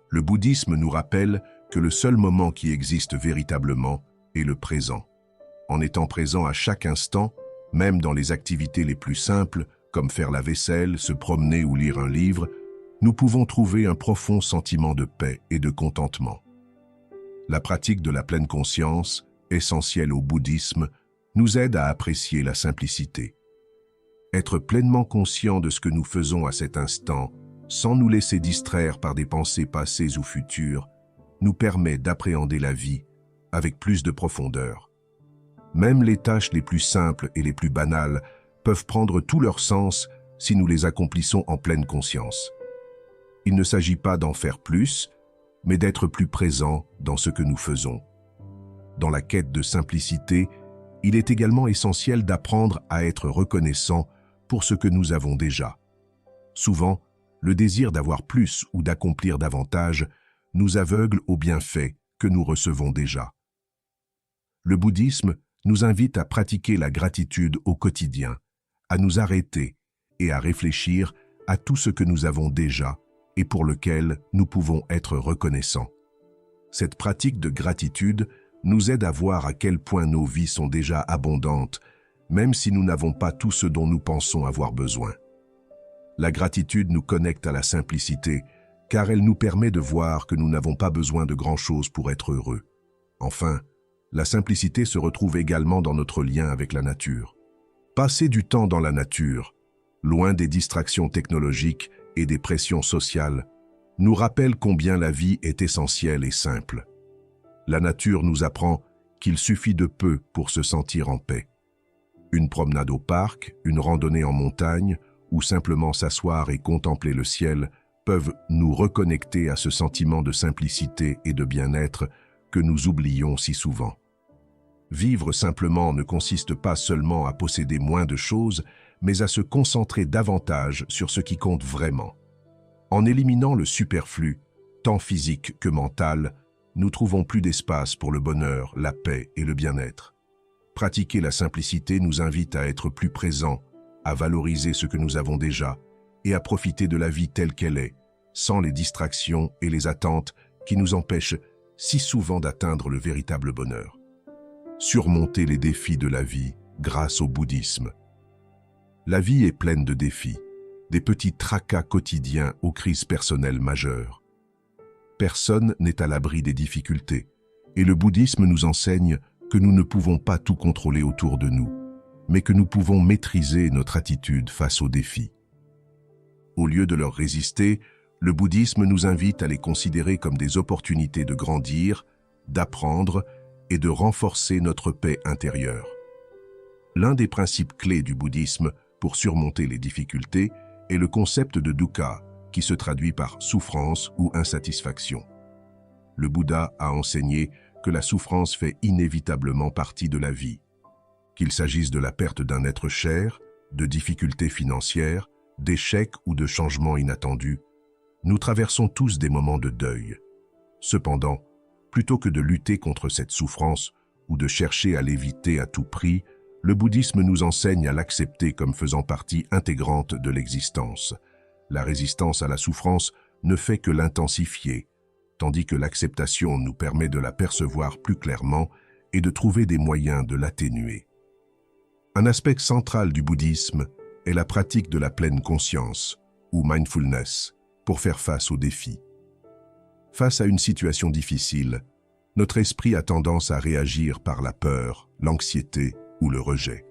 Le bouddhisme nous rappelle que le seul moment qui existe véritablement est le présent. En étant présent à chaque instant, même dans les activités les plus simples, comme faire la vaisselle, se promener ou lire un livre, nous pouvons trouver un profond sentiment de paix et de contentement. La pratique de la pleine conscience, essentielle au bouddhisme, nous aide à apprécier la simplicité. Être pleinement conscient de ce que nous faisons à cet instant, sans nous laisser distraire par des pensées passées ou futures, nous permet d'appréhender la vie avec plus de profondeur. Même les tâches les plus simples et les plus banales peuvent prendre tout leur sens si nous les accomplissons en pleine conscience. Il ne s'agit pas d'en faire plus, mais d'être plus présent dans ce que nous faisons. Dans la quête de simplicité, il est également essentiel d'apprendre à être reconnaissant pour ce que nous avons déjà. Souvent, le désir d'avoir plus ou d'accomplir davantage nous aveugle aux bienfaits que nous recevons déjà. Le bouddhisme nous invite à pratiquer la gratitude au quotidien, à nous arrêter et à réfléchir à tout ce que nous avons déjà et pour lequel nous pouvons être reconnaissants. Cette pratique de gratitude nous aide à voir à quel point nos vies sont déjà abondantes, même si nous n'avons pas tout ce dont nous pensons avoir besoin. La gratitude nous connecte à la simplicité, car elle nous permet de voir que nous n'avons pas besoin de grand-chose pour être heureux. Enfin, la simplicité se retrouve également dans notre lien avec la nature. Passer du temps dans la nature, loin des distractions technologiques et des pressions sociales, nous rappelle combien la vie est essentielle et simple. La nature nous apprend qu'il suffit de peu pour se sentir en paix. Une promenade au parc, une randonnée en montagne, ou simplement s'asseoir et contempler le ciel peuvent nous reconnecter à ce sentiment de simplicité et de bien-être que nous oublions si souvent. Vivre simplement ne consiste pas seulement à posséder moins de choses, mais à se concentrer davantage sur ce qui compte vraiment. En éliminant le superflu, tant physique que mental, nous trouvons plus d'espace pour le bonheur, la paix et le bien-être. Pratiquer la simplicité nous invite à être plus présents, à valoriser ce que nous avons déjà et à profiter de la vie telle qu'elle est, sans les distractions et les attentes qui nous empêchent si souvent d'atteindre le véritable bonheur. Surmonter les défis de la vie grâce au bouddhisme. La vie est pleine de défis, des petits tracas quotidiens aux crises personnelles majeures. Personne n'est à l'abri des difficultés, et le bouddhisme nous enseigne que nous ne pouvons pas tout contrôler autour de nous, mais que nous pouvons maîtriser notre attitude face aux défis. Au lieu de leur résister, le bouddhisme nous invite à les considérer comme des opportunités de grandir, d'apprendre et de renforcer notre paix intérieure. L'un des principes clés du bouddhisme pour surmonter les difficultés est le concept de dukkha, qui se traduit par souffrance ou insatisfaction. Le Bouddha a enseigné que la souffrance fait inévitablement partie de la vie. Qu'il s'agisse de la perte d'un être cher, de difficultés financières, d'échecs ou de changements inattendus, nous traversons tous des moments de deuil. Cependant, plutôt que de lutter contre cette souffrance ou de chercher à l'éviter à tout prix, le bouddhisme nous enseigne à l'accepter comme faisant partie intégrante de l'existence. La résistance à la souffrance ne fait que l'intensifier, tandis que l'acceptation nous permet de la percevoir plus clairement et de trouver des moyens de l'atténuer. Un aspect central du bouddhisme est la pratique de la pleine conscience, ou mindfulness, pour faire face aux défis. Face à une situation difficile, notre esprit a tendance à réagir par la peur, l'anxiété ou le rejet.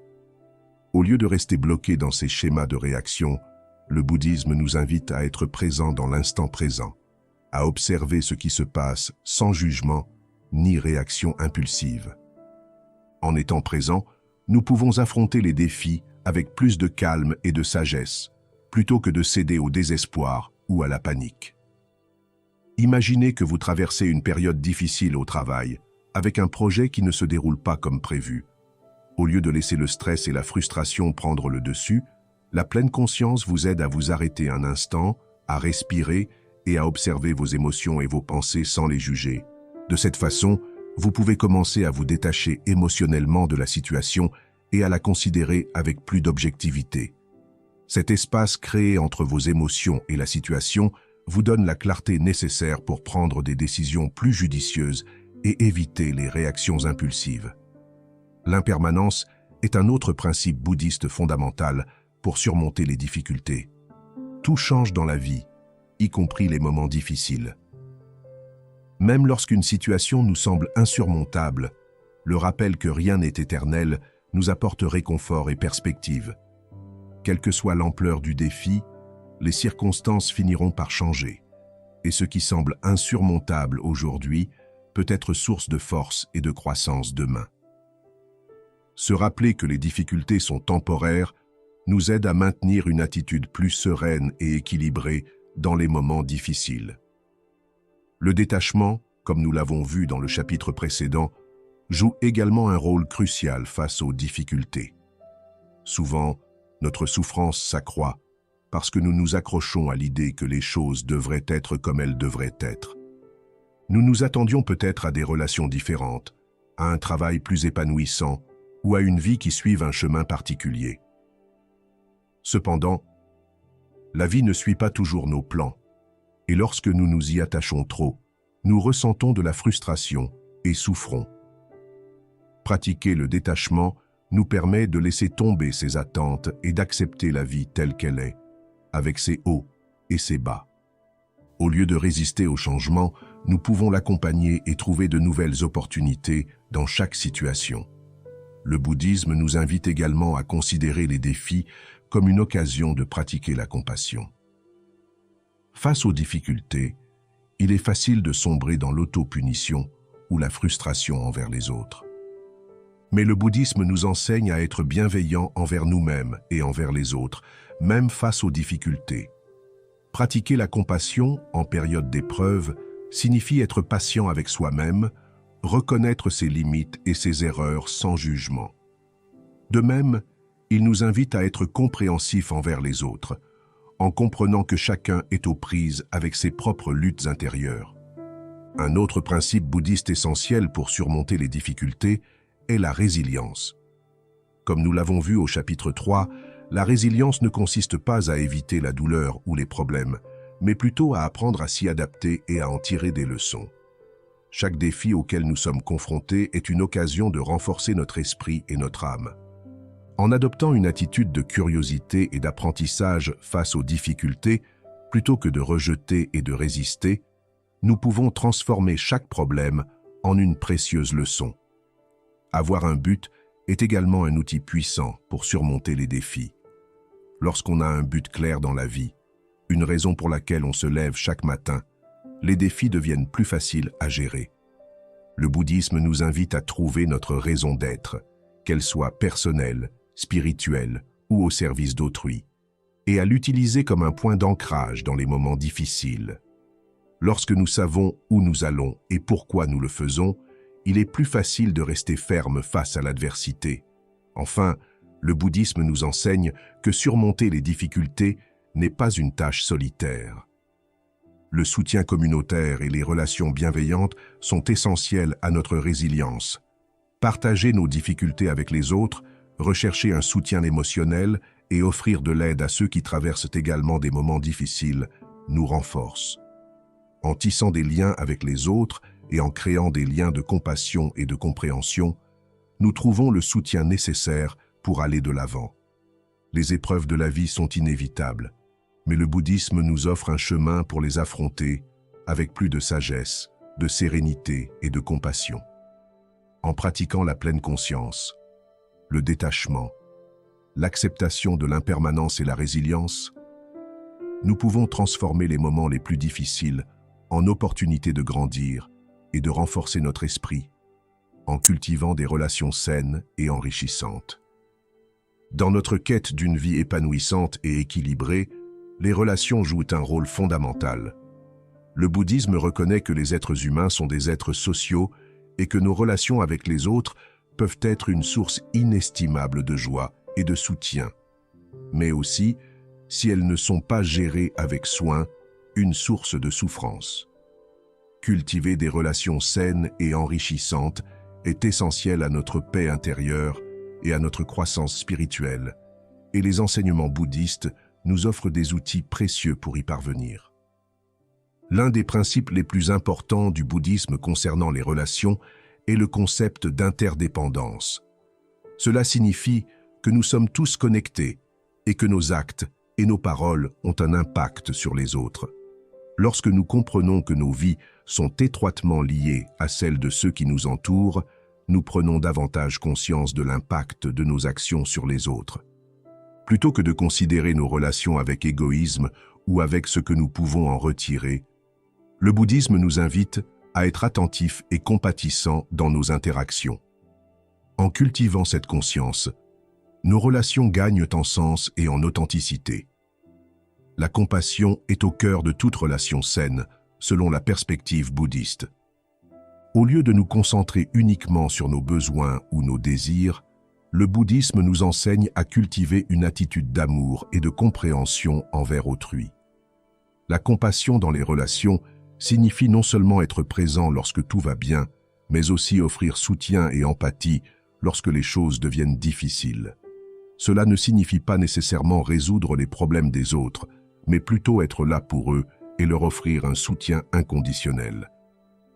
Au lieu de rester bloqué dans ces schémas de réaction, le bouddhisme nous invite à être présent dans l'instant présent, à observer ce qui se passe sans jugement ni réaction impulsive. En étant présent, nous pouvons affronter les défis avec plus de calme et de sagesse, plutôt que de céder au désespoir ou à la panique. Imaginez que vous traversez une période difficile au travail, avec un projet qui ne se déroule pas comme prévu. Au lieu de laisser le stress et la frustration prendre le dessus, la pleine conscience vous aide à vous arrêter un instant, à respirer et à observer vos émotions et vos pensées sans les juger. De cette façon, vous pouvez commencer à vous détacher émotionnellement de la situation et à la considérer avec plus d'objectivité. Cet espace créé entre vos émotions et la situation vous donne la clarté nécessaire pour prendre des décisions plus judicieuses et éviter les réactions impulsives. L'impermanence est un autre principe bouddhiste fondamental pour surmonter les difficultés. Tout change dans la vie, y compris les moments difficiles. Même lorsqu'une situation nous semble insurmontable, le rappel que rien n'est éternel nous apporte réconfort et perspective. Quelle que soit l'ampleur du défi, les circonstances finiront par changer, et ce qui semble insurmontable aujourd'hui peut être source de force et de croissance demain. Se rappeler que les difficultés sont temporaires nous aide à maintenir une attitude plus sereine et équilibrée dans les moments difficiles. Le détachement, comme nous l'avons vu dans le chapitre précédent, joue également un rôle crucial face aux difficultés. Souvent, notre souffrance s'accroît parce que nous nous accrochons à l'idée que les choses devraient être comme elles devraient être. Nous nous attendions peut-être à des relations différentes, à un travail plus épanouissant ou à une vie qui suive un chemin particulier. Cependant, la vie ne suit pas toujours nos plans, et lorsque nous nous y attachons trop, nous ressentons de la frustration et souffrons. Pratiquer le détachement nous permet de laisser tomber ces attentes et d'accepter la vie telle qu'elle est, avec ses hauts et ses bas. Au lieu de résister au changement, nous pouvons l'accompagner et trouver de nouvelles opportunités dans chaque situation. Le bouddhisme nous invite également à considérer les défis comme une occasion de pratiquer la compassion. Face aux difficultés, il est facile de sombrer dans l'autopunition ou la frustration envers les autres. Mais le bouddhisme nous enseigne à être bienveillants envers nous-mêmes et envers les autres, même face aux difficultés. Pratiquer la compassion en période d'épreuve signifie être patient avec soi-même, reconnaître ses limites et ses erreurs sans jugement. De même, il nous invite à être compréhensifs envers les autres, en comprenant que chacun est aux prises avec ses propres luttes intérieures. Un autre principe bouddhiste essentiel pour surmonter les difficultés est la résilience. Comme nous l'avons vu au chapitre 3, la résilience ne consiste pas à éviter la douleur ou les problèmes, mais plutôt à apprendre à s'y adapter et à en tirer des leçons. Chaque défi auquel nous sommes confrontés est une occasion de renforcer notre esprit et notre âme. En adoptant une attitude de curiosité et d'apprentissage face aux difficultés, plutôt que de rejeter et de résister, nous pouvons transformer chaque problème en une précieuse leçon. Avoir un but est également un outil puissant pour surmonter les défis. Lorsqu'on a un but clair dans la vie, une raison pour laquelle on se lève chaque matin, les défis deviennent plus faciles à gérer. Le bouddhisme nous invite à trouver notre raison d'être, qu'elle soit personnelle, spirituelle ou au service d'autrui, et à l'utiliser comme un point d'ancrage dans les moments difficiles. Lorsque nous savons où nous allons et pourquoi nous le faisons, il est plus facile de rester ferme face à l'adversité. Enfin, le bouddhisme nous enseigne que surmonter les difficultés n'est pas une tâche solitaire. Le soutien communautaire et les relations bienveillantes sont essentiels à notre résilience. Partager nos difficultés avec les autres, rechercher un soutien émotionnel et offrir de l'aide à ceux qui traversent également des moments difficiles nous renforce. En tissant des liens avec les autres et en créant des liens de compassion et de compréhension, nous trouvons le soutien nécessaire pour aller de l'avant. Les épreuves de la vie sont inévitables, mais le bouddhisme nous offre un chemin pour les affronter avec plus de sagesse, de sérénité et de compassion. En pratiquant la pleine conscience, le détachement, l'acceptation de l'impermanence et la résilience, nous pouvons transformer les moments les plus difficiles en opportunités de grandir et de renforcer notre esprit, en cultivant des relations saines et enrichissantes. Dans notre quête d'une vie épanouissante et équilibrée, les relations jouent un rôle fondamental. Le bouddhisme reconnaît que les êtres humains sont des êtres sociaux et que nos relations avec les autres peuvent être une source inestimable de joie et de soutien, mais aussi, si elles ne sont pas gérées avec soin, une source de souffrance. Cultiver des relations saines et enrichissantes est essentiel à notre paix intérieure et à notre croissance spirituelle, et les enseignements bouddhistes nous offrent des outils précieux pour y parvenir. L'un des principes les plus importants du bouddhisme concernant les relations est le concept d'interdépendance. Cela signifie que nous sommes tous connectés et que nos actes et nos paroles ont un impact sur les autres. Lorsque nous comprenons que nos vies sont étroitement liées à celles de ceux qui nous entourent, nous prenons davantage conscience de l'impact de nos actions sur les autres. Plutôt que de considérer nos relations avec égoïsme ou avec ce que nous pouvons en retirer, le bouddhisme nous invite à être attentifs et compatissants dans nos interactions. En cultivant cette conscience, nos relations gagnent en sens et en authenticité. La compassion est au cœur de toute relation saine, selon la perspective bouddhiste. Au lieu de nous concentrer uniquement sur nos besoins ou nos désirs, le bouddhisme nous enseigne à cultiver une attitude d'amour et de compréhension envers autrui. La compassion dans les relations signifie non seulement être présent lorsque tout va bien, mais aussi offrir soutien et empathie lorsque les choses deviennent difficiles. Cela ne signifie pas nécessairement résoudre les problèmes des autres, mais plutôt être là pour eux et leur offrir un soutien inconditionnel.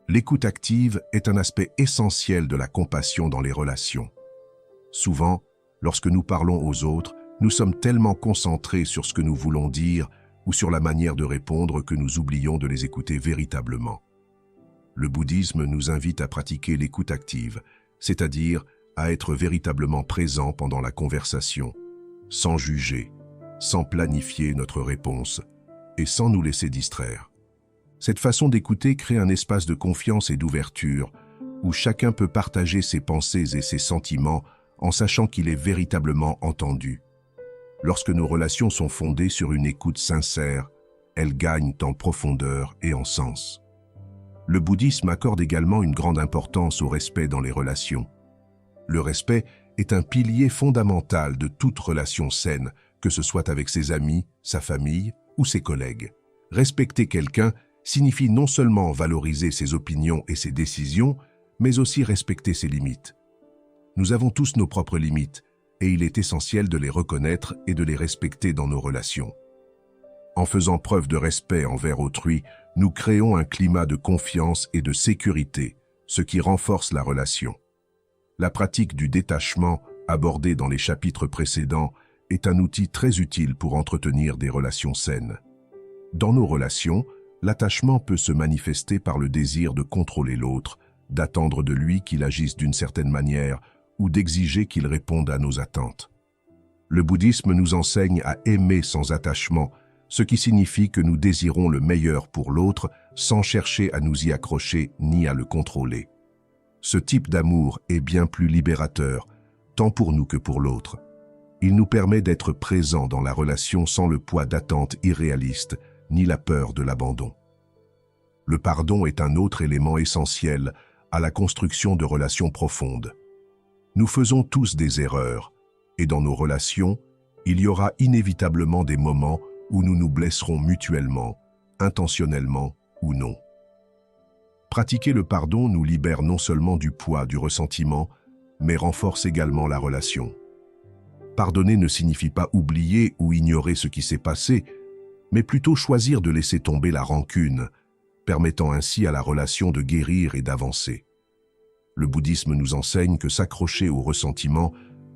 L'écoute active est un aspect essentiel de la compassion dans les relations. Souvent, lorsque nous parlons aux autres, nous sommes tellement concentrés sur ce que nous voulons dire ou sur la manière de répondre que nous oublions de les écouter véritablement. Le bouddhisme nous invite à pratiquer l'écoute active, c'est-à-dire à être véritablement présent pendant la conversation, sans juger, sans planifier notre réponse et sans nous laisser distraire. Cette façon d'écouter crée un espace de confiance et d'ouverture où chacun peut partager ses pensées et ses sentiments en sachant qu'il est véritablement entendu. Lorsque nos relations sont fondées sur une écoute sincère, elles gagnent en profondeur et en sens. Le bouddhisme accorde également une grande importance au respect dans les relations. Le respect est un pilier fondamental de toute relation saine, que ce soit avec ses amis, sa famille ou ses collègues. Respecter quelqu'un signifie non seulement valoriser ses opinions et ses décisions, mais aussi respecter ses limites. Nous avons tous nos propres limites, et il est essentiel de les reconnaître et de les respecter dans nos relations. En faisant preuve de respect envers autrui, nous créons un climat de confiance et de sécurité, ce qui renforce la relation. La pratique du détachement, abordée dans les chapitres précédents, est un outil très utile pour entretenir des relations saines. Dans nos relations, l'attachement peut se manifester par le désir de contrôler l'autre, d'attendre de lui qu'il agisse d'une certaine manière ou d'exiger qu'il réponde à nos attentes. Le bouddhisme nous enseigne à aimer sans attachement, ce qui signifie que nous désirons le meilleur pour l'autre sans chercher à nous y accrocher ni à le contrôler. Ce type d'amour est bien plus libérateur, tant pour nous que pour l'autre. Il nous permet d'être présents dans la relation sans le poids d'attentes irréalistes ni la peur de l'abandon. Le pardon est un autre élément essentiel à la construction de relations profondes. Nous faisons tous des erreurs, et dans nos relations, il y aura inévitablement des moments où nous nous blesserons mutuellement, intentionnellement ou non. Pratiquer le pardon nous libère non seulement du poids du ressentiment, mais renforce également la relation. Pardonner ne signifie pas oublier ou ignorer ce qui s'est passé, mais plutôt choisir de laisser tomber la rancune, permettant ainsi à la relation de guérir et d'avancer. Le bouddhisme nous enseigne que s'accrocher au ressentiment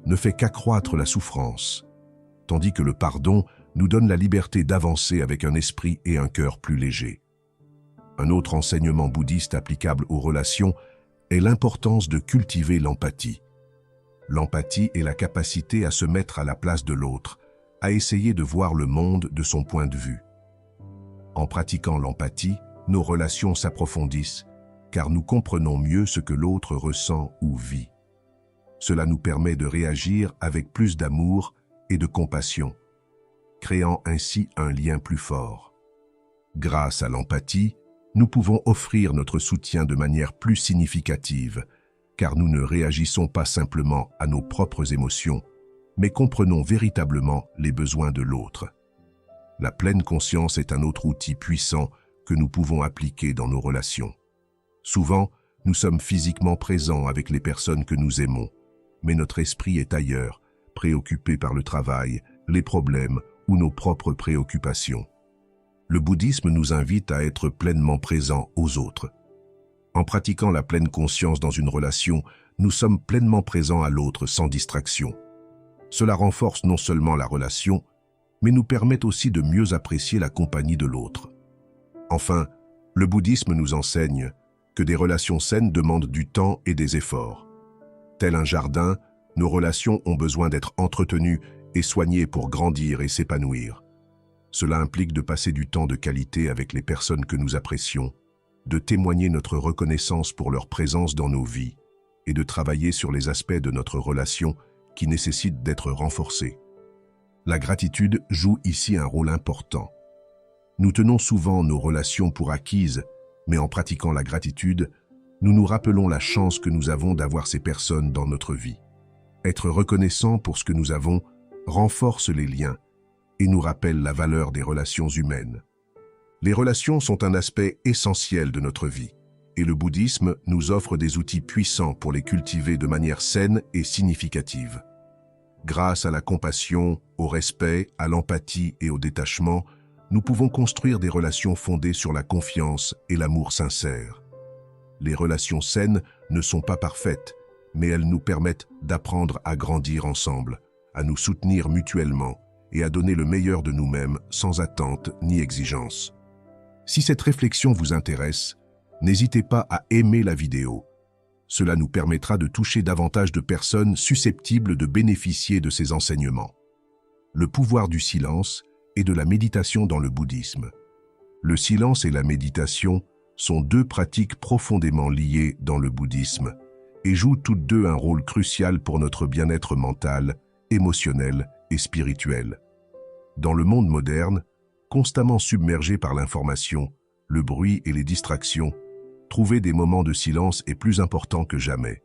ne fait qu'accroître la souffrance, tandis que le pardon nous donne la liberté d'avancer avec un esprit et un cœur plus légers. Un autre enseignement bouddhiste applicable aux relations est l'importance de cultiver l'empathie. L'empathie est la capacité à se mettre à la place de l'autre, à essayer de voir le monde de son point de vue. En pratiquant l'empathie, nos relations s'approfondissent, car nous comprenons mieux ce que l'autre ressent ou vit. Cela nous permet de réagir avec plus d'amour et de compassion, créant ainsi un lien plus fort. Grâce à l'empathie, nous pouvons offrir notre soutien de manière plus significative, car nous ne réagissons pas simplement à nos propres émotions, mais comprenons véritablement les besoins de l'autre. La pleine conscience est un autre outil puissant que nous pouvons appliquer dans nos relations. Souvent, nous sommes physiquement présents avec les personnes que nous aimons, mais notre esprit est ailleurs, préoccupé par le travail, les problèmes ou nos propres préoccupations. Le bouddhisme nous invite à être pleinement présents aux autres. En pratiquant la pleine conscience dans une relation, nous sommes pleinement présents à l'autre sans distraction. Cela renforce non seulement la relation, mais nous permet aussi de mieux apprécier la compagnie de l'autre. Enfin, le bouddhisme nous enseigne que des relations saines demandent du temps et des efforts. Tel un jardin, nos relations ont besoin d'être entretenues et soignées pour grandir et s'épanouir. Cela implique de passer du temps de qualité avec les personnes que nous apprécions, de témoigner notre reconnaissance pour leur présence dans nos vies et de travailler sur les aspects de notre relation qui nécessitent d'être renforcés. La gratitude joue ici un rôle important. Nous tenons souvent nos relations pour acquises, mais en pratiquant la gratitude, nous nous rappelons la chance que nous avons d'avoir ces personnes dans notre vie. Être reconnaissant pour ce que nous avons renforce les liens et nous rappelle la valeur des relations humaines. Les relations sont un aspect essentiel de notre vie, et le bouddhisme nous offre des outils puissants pour les cultiver de manière saine et significative. Grâce à la compassion, au respect, à l'empathie et au détachement, nous pouvons construire des relations fondées sur la confiance et l'amour sincère. Les relations saines ne sont pas parfaites, mais elles nous permettent d'apprendre à grandir ensemble, à nous soutenir mutuellement et à donner le meilleur de nous-mêmes sans attente ni exigence. Si cette réflexion vous intéresse, n'hésitez pas à aimer la vidéo. Cela nous permettra de toucher davantage de personnes susceptibles de bénéficier de ces enseignements. le pouvoir du silence et de la méditation dans le bouddhisme. Le silence et la méditation sont deux pratiques profondément liées dans le bouddhisme et jouent toutes deux un rôle crucial pour notre bien-être mental, émotionnel et spirituel. Dans le monde moderne, constamment submergé par l'information, le bruit et les distractions, trouver des moments de silence est plus important que jamais.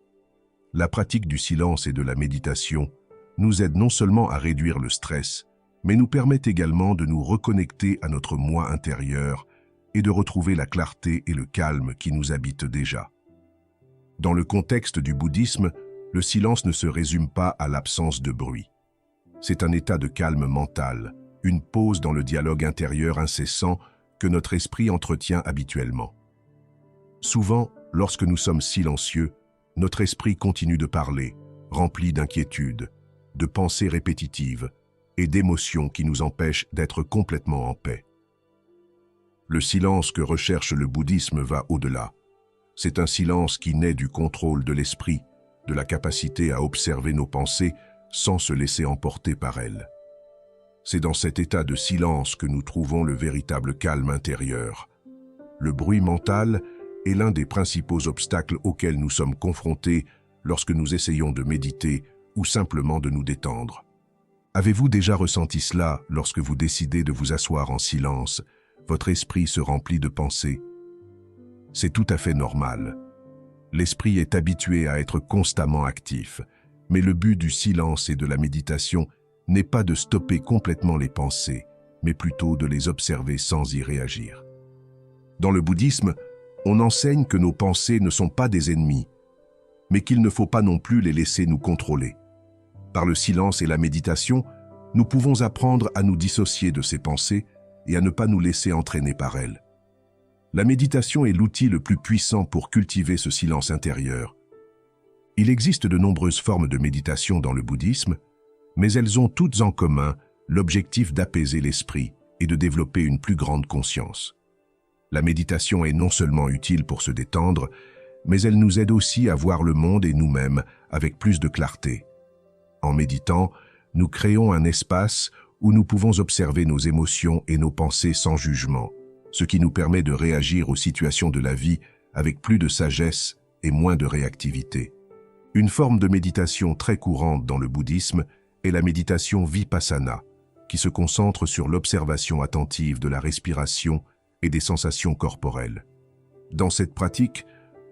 La pratique du silence et de la méditation nous aide non seulement à réduire le stress, mais nous permet également de nous reconnecter à notre moi intérieur et de retrouver la clarté et le calme qui nous habitent déjà. Dans le contexte du bouddhisme, le silence ne se résume pas à l'absence de bruit. C'est un état de calme mental, une pause dans le dialogue intérieur incessant que notre esprit entretient habituellement. Souvent, lorsque nous sommes silencieux, notre esprit continue de parler, rempli d'inquiétudes, de pensées répétitives et d'émotions qui nous empêchent d'être complètement en paix. Le silence que recherche le bouddhisme va au-delà. C'est un silence qui naît du contrôle de l'esprit, de la capacité à observer nos pensées sans se laisser emporter par elles. C'est dans cet état de silence que nous trouvons le véritable calme intérieur. Le bruit mental est l'un des principaux obstacles auxquels nous sommes confrontés lorsque nous essayons de méditer ou simplement de nous détendre. Avez-vous déjà ressenti cela lorsque vous décidez de vous asseoir en silence? Votre esprit se remplit de pensées. C'est tout à fait normal. L'esprit est habitué à être constamment actif, mais le but du silence et de la méditation n'est pas de stopper complètement les pensées, mais plutôt de les observer sans y réagir. Dans le bouddhisme, on enseigne que nos pensées ne sont pas des ennemis, mais qu'il ne faut pas non plus les laisser nous contrôler. Par le silence et la méditation, nous pouvons apprendre à nous dissocier de ces pensées et à ne pas nous laisser entraîner par elles. La méditation est l'outil le plus puissant pour cultiver ce silence intérieur. Il existe de nombreuses formes de méditation dans le bouddhisme, mais elles ont toutes en commun l'objectif d'apaiser l'esprit et de développer une plus grande conscience. La méditation est non seulement utile pour se détendre, mais elle nous aide aussi à voir le monde et nous-mêmes avec plus de clarté. En méditant, nous créons un espace où nous pouvons observer nos émotions et nos pensées sans jugement, ce qui nous permet de réagir aux situations de la vie avec plus de sagesse et moins de réactivité. Une forme de méditation très courante dans le bouddhisme est la méditation vipassana, qui se concentre sur l'observation attentive de la respiration et des sensations corporelles. Dans cette pratique,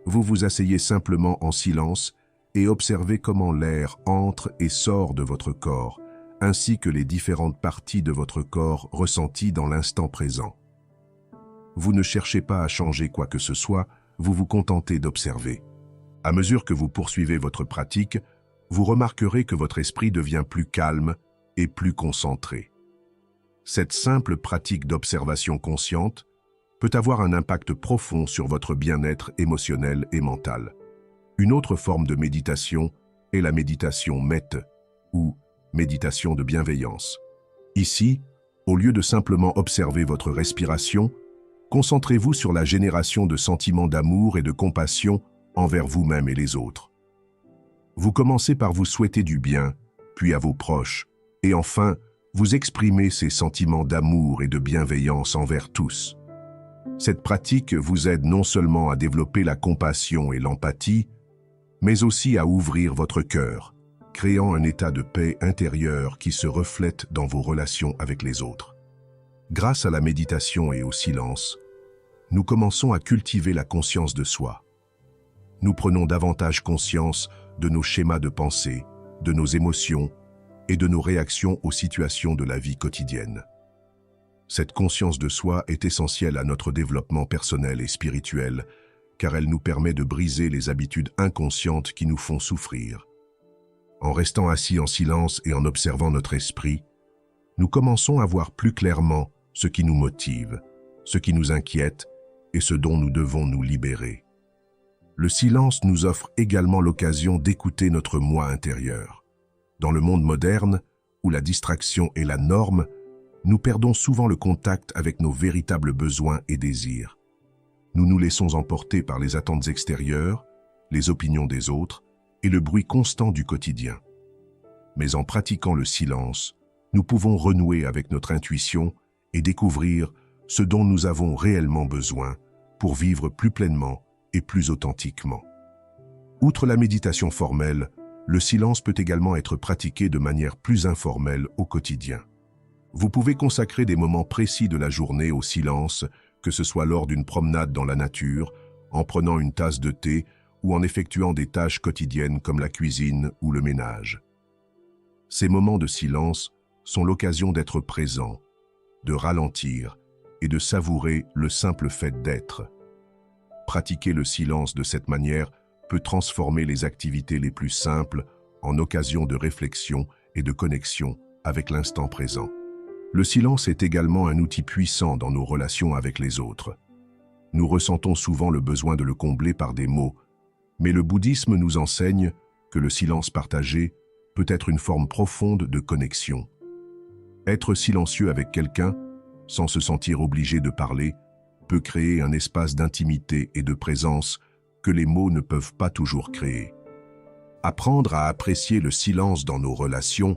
vous vous asseyez simplement en silence et observez comment l'air entre et sort de votre corps, ainsi que les différentes parties de votre corps ressenties dans l'instant présent. Vous ne cherchez pas à changer quoi que ce soit, vous vous contentez d'observer. À mesure que vous poursuivez votre pratique, vous remarquerez que votre esprit devient plus calme et plus concentré. Cette simple pratique d'observation consciente peut avoir un impact profond sur votre bien-être émotionnel et mental. Une autre forme de méditation est la méditation metta, ou méditation de bienveillance. Ici, au lieu de simplement observer votre respiration, concentrez-vous sur la génération de sentiments d'amour et de compassion envers vous-même et les autres. Vous commencez par vous souhaiter du bien, puis à vos proches, et enfin, vous exprimez ces sentiments d'amour et de bienveillance envers tous. Cette pratique vous aide non seulement à développer la compassion et l'empathie, mais aussi à ouvrir votre cœur, créant un état de paix intérieure qui se reflète dans vos relations avec les autres. Grâce à la méditation et au silence, nous commençons à cultiver la conscience de soi. Nous prenons davantage conscience de nos schémas de pensée, de nos émotions et de nos réactions aux situations de la vie quotidienne. Cette conscience de soi est essentielle à notre développement personnel et spirituel, car elle nous permet de briser les habitudes inconscientes qui nous font souffrir. En restant assis en silence et en observant notre esprit, nous commençons à voir plus clairement ce qui nous motive, ce qui nous inquiète et ce dont nous devons nous libérer. Le silence nous offre également l'occasion d'écouter notre moi intérieur. Dans le monde moderne, où la distraction est la norme, nous perdons souvent le contact avec nos véritables besoins et désirs. Nous nous laissons emporter par les attentes extérieures, les opinions des autres et le bruit constant du quotidien. Mais en pratiquant le silence, nous pouvons renouer avec notre intuition et découvrir ce dont nous avons réellement besoin pour vivre plus pleinement et plus authentiquement. Outre la méditation formelle, le silence peut également être pratiqué de manière plus informelle au quotidien. Vous pouvez consacrer des moments précis de la journée au silence, que ce soit lors d'une promenade dans la nature, en prenant une tasse de thé ou en effectuant des tâches quotidiennes comme la cuisine ou le ménage. Ces moments de silence sont l'occasion d'être présent, de ralentir et de savourer le simple fait d'être. Pratiquer le silence de cette manière peut transformer les activités les plus simples en occasion de réflexion et de connexion avec l'instant présent. Le silence est également un outil puissant dans nos relations avec les autres. Nous ressentons souvent le besoin de le combler par des mots, mais le bouddhisme nous enseigne que le silence partagé peut être une forme profonde de connexion. Être silencieux avec quelqu'un, sans se sentir obligé de parler, peut créer un espace d'intimité et de présence que les mots ne peuvent pas toujours créer. Apprendre à apprécier le silence dans nos relations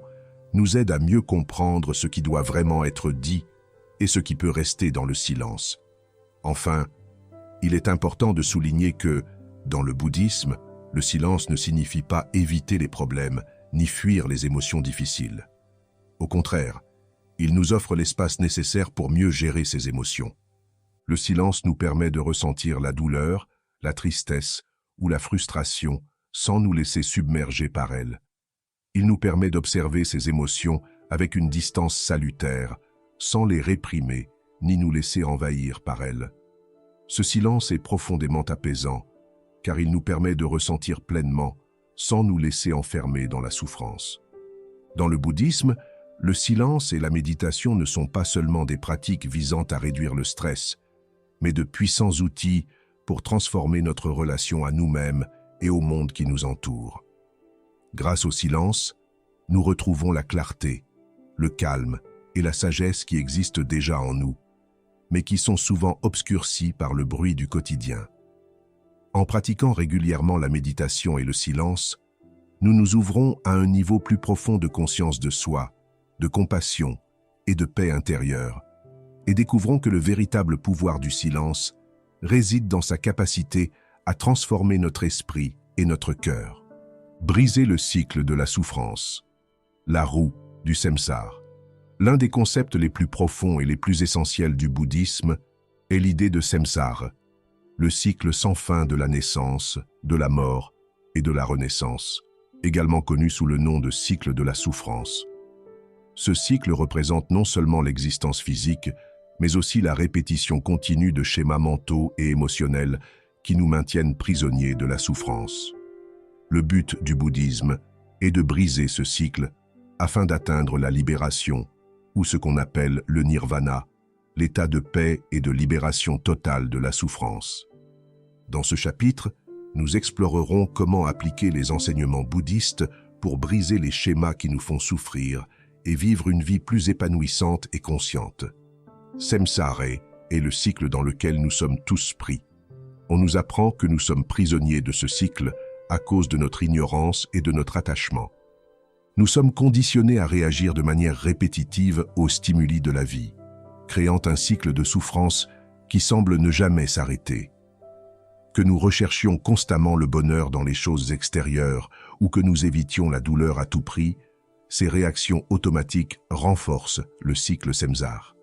nous aide à mieux comprendre ce qui doit vraiment être dit et ce qui peut rester dans le silence. Enfin, il est important de souligner que, dans le bouddhisme, le silence ne signifie pas éviter les problèmes ni fuir les émotions difficiles. Au contraire, il nous offre l'espace nécessaire pour mieux gérer ces émotions. Le silence nous permet de ressentir la douleur, la tristesse ou la frustration sans nous laisser submerger par elles. Il nous permet d'observer ces émotions avec une distance salutaire, sans les réprimer ni nous laisser envahir par elles. Ce silence est profondément apaisant, car il nous permet de ressentir pleinement, sans nous laisser enfermer dans la souffrance. Dans le bouddhisme, le silence et la méditation ne sont pas seulement des pratiques visant à réduire le stress, mais de puissants outils pour transformer notre relation à nous-mêmes et au monde qui nous entoure. Grâce au silence, nous retrouvons la clarté, le calme et la sagesse qui existent déjà en nous, mais qui sont souvent obscurcis par le bruit du quotidien. En pratiquant régulièrement la méditation et le silence, nous nous ouvrons à un niveau plus profond de conscience de soi, de compassion et de paix intérieure, et découvrons que le véritable pouvoir du silence réside dans sa capacité à transformer notre esprit et notre cœur. Briser le cycle de la souffrance, la roue du samsara. L'un des concepts les plus profonds et les plus essentiels du bouddhisme est l'idée de samsara, le cycle sans fin de la naissance, de la mort et de la renaissance, également connu sous le nom de cycle de la souffrance. Ce cycle représente non seulement l'existence physique, mais aussi la répétition continue de schémas mentaux et émotionnels qui nous maintiennent prisonniers de la souffrance. Le but du bouddhisme est de briser ce cycle afin d'atteindre la libération, ou ce qu'on appelle le nirvana, l'état de paix et de libération totale de la souffrance. Dans ce chapitre, nous explorerons comment appliquer les enseignements bouddhistes pour briser les schémas qui nous font souffrir et vivre une vie plus épanouissante et consciente. Samsara est le cycle dans lequel nous sommes tous pris. On nous apprend que nous sommes prisonniers de ce cycle à cause de notre ignorance et de notre attachement. Nous sommes conditionnés à réagir de manière répétitive aux stimuli de la vie, créant un cycle de souffrance qui semble ne jamais s'arrêter. Que nous recherchions constamment le bonheur dans les choses extérieures ou que nous évitions la douleur à tout prix, ces réactions automatiques renforcent le cycle samsara.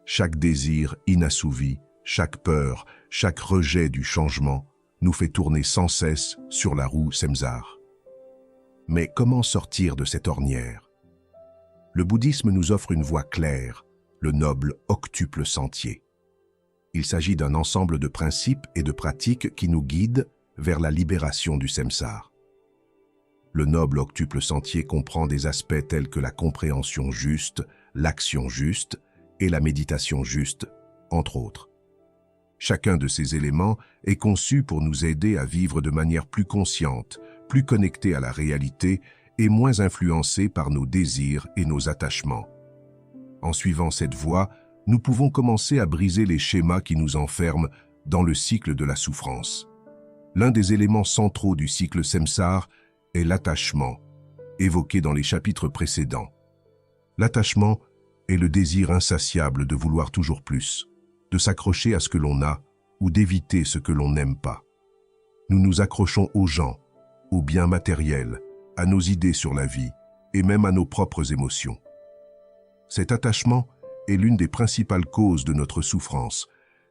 Chaque désir inassouvi, chaque peur, chaque rejet du changement nous fait tourner sans cesse sur la roue samsara. Mais comment sortir de cette ornière? Le bouddhisme nous offre une voie claire, le noble octuple sentier. Il s'agit d'un ensemble de principes et de pratiques qui nous guident vers la libération du samsara. Le noble octuple sentier comprend des aspects tels que la compréhension juste, l'action juste et la méditation juste, entre autres. Chacun de ces éléments est conçu pour nous aider à vivre de manière plus consciente, plus connectée à la réalité et moins influencée par nos désirs et nos attachements. En suivant cette voie, nous pouvons commencer à briser les schémas qui nous enferment dans le cycle de la souffrance. L'un des éléments centraux du cycle samsara est l'attachement, évoqué dans les chapitres précédents. L'attachement est le désir insatiable de vouloir toujours plus, de s'accrocher à ce que l'on a ou d'éviter ce que l'on n'aime pas. Nous nous accrochons aux gens, aux biens matériels, à nos idées sur la vie et même à nos propres émotions. Cet attachement est l'une des principales causes de notre souffrance,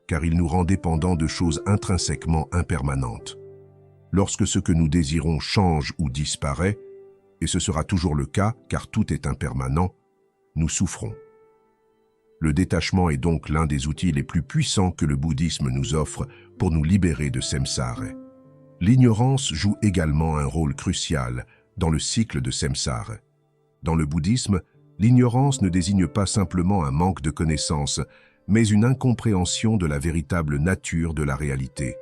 car il nous rend dépendants de choses intrinsèquement impermanentes. Lorsque ce que nous désirons change ou disparaît, et ce sera toujours le cas car tout est impermanent, nous souffrons. Le détachement est donc l'un des outils les plus puissants que le bouddhisme nous offre pour nous libérer de samsara. L'ignorance joue également un rôle crucial dans le cycle de samsara. Dans le bouddhisme, l'ignorance ne désigne pas simplement un manque de connaissances, mais une incompréhension de la véritable nature de la réalité.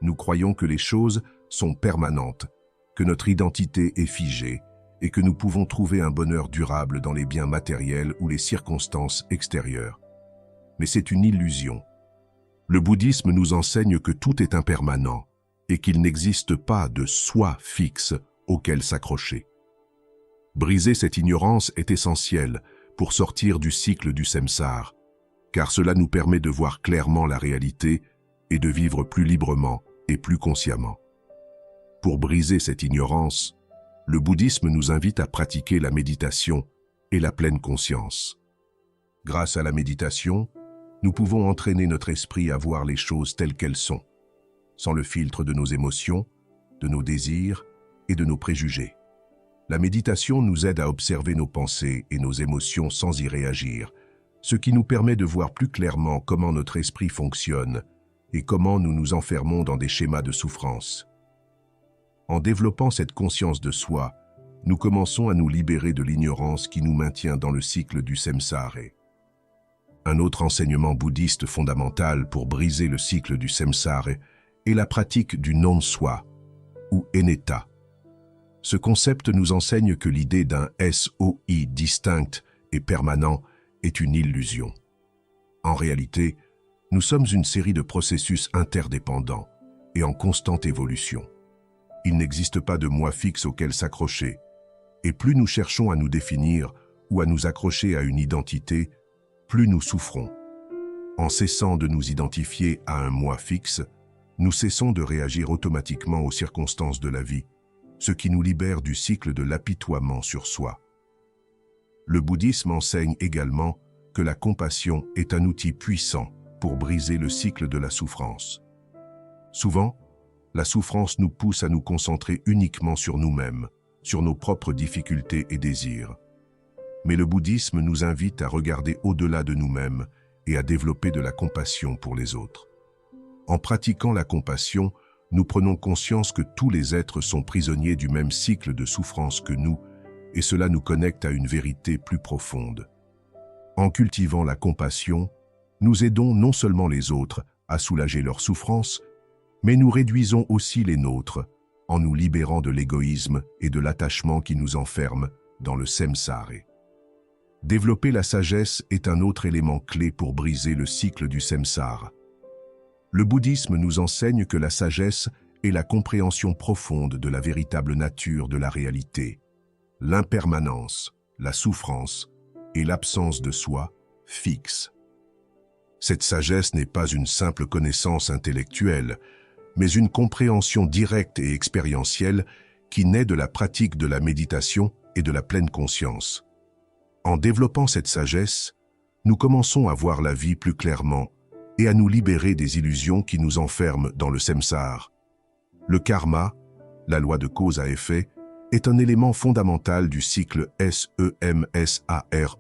Nous croyons que les choses sont permanentes, que notre identité est figée et que nous pouvons trouver un bonheur durable dans les biens matériels ou les circonstances extérieures. Mais c'est une illusion. Le bouddhisme nous enseigne que tout est impermanent et qu'il n'existe pas de soi fixe auquel s'accrocher. Briser cette ignorance est essentiel pour sortir du cycle du samsara, car cela nous permet de voir clairement la réalité et de vivre plus librement et plus consciemment. Pour briser cette ignorance, le bouddhisme nous invite à pratiquer la méditation et la pleine conscience. Grâce à la méditation, nous pouvons entraîner notre esprit à voir les choses telles qu'elles sont, sans le filtre de nos émotions, de nos désirs et de nos préjugés. La méditation nous aide à observer nos pensées et nos émotions sans y réagir, ce qui nous permet de voir plus clairement comment notre esprit fonctionne et comment nous nous enfermons dans des schémas de souffrance. En développant cette conscience de soi, nous commençons à nous libérer de l'ignorance qui nous maintient dans le cycle du samsara. Un autre enseignement bouddhiste fondamental pour briser le cycle du samsara est la pratique du non-soi, ou anatta. Ce concept nous enseigne que l'idée d'un soi distinct et permanent est une illusion. En réalité, nous sommes une série de processus interdépendants et en constante évolution. Il n'existe pas de moi fixe auquel s'accrocher, et plus nous cherchons à nous définir ou à nous accrocher à une identité, plus nous souffrons. En cessant de nous identifier à un moi fixe, nous cessons de réagir automatiquement aux circonstances de la vie, ce qui nous libère du cycle de l'apitoiement sur soi. Le bouddhisme enseigne également que la compassion est un outil puissant pour briser le cycle de la souffrance. Souvent, la souffrance nous pousse à nous concentrer uniquement sur nous-mêmes, sur nos propres difficultés et désirs. Mais le bouddhisme nous invite à regarder au-delà de nous-mêmes et à développer de la compassion pour les autres. En pratiquant la compassion, nous prenons conscience que tous les êtres sont prisonniers du même cycle de souffrance que nous, et cela nous connecte à une vérité plus profonde. En cultivant la compassion, nous aidons non seulement les autres à soulager leurs souffrances, mais nous réduisons aussi les nôtres en nous libérant de l'égoïsme et de l'attachement qui nous enferment dans le samsara. Développer la sagesse est un autre élément clé pour briser le cycle du samsara. Le bouddhisme nous enseigne que la sagesse est la compréhension profonde de la véritable nature de la réalité, l'impermanence, la souffrance et l'absence de soi fixe. Cette sagesse n'est pas une simple connaissance intellectuelle, mais une compréhension directe et expérientielle qui naît de la pratique de la méditation et de la pleine conscience. En développant cette sagesse, nous commençons à voir la vie plus clairement et à nous libérer des illusions qui nous enferment dans le samsara. Le karma, la loi de cause à effet, est un élément fondamental du cycle SEMSARE.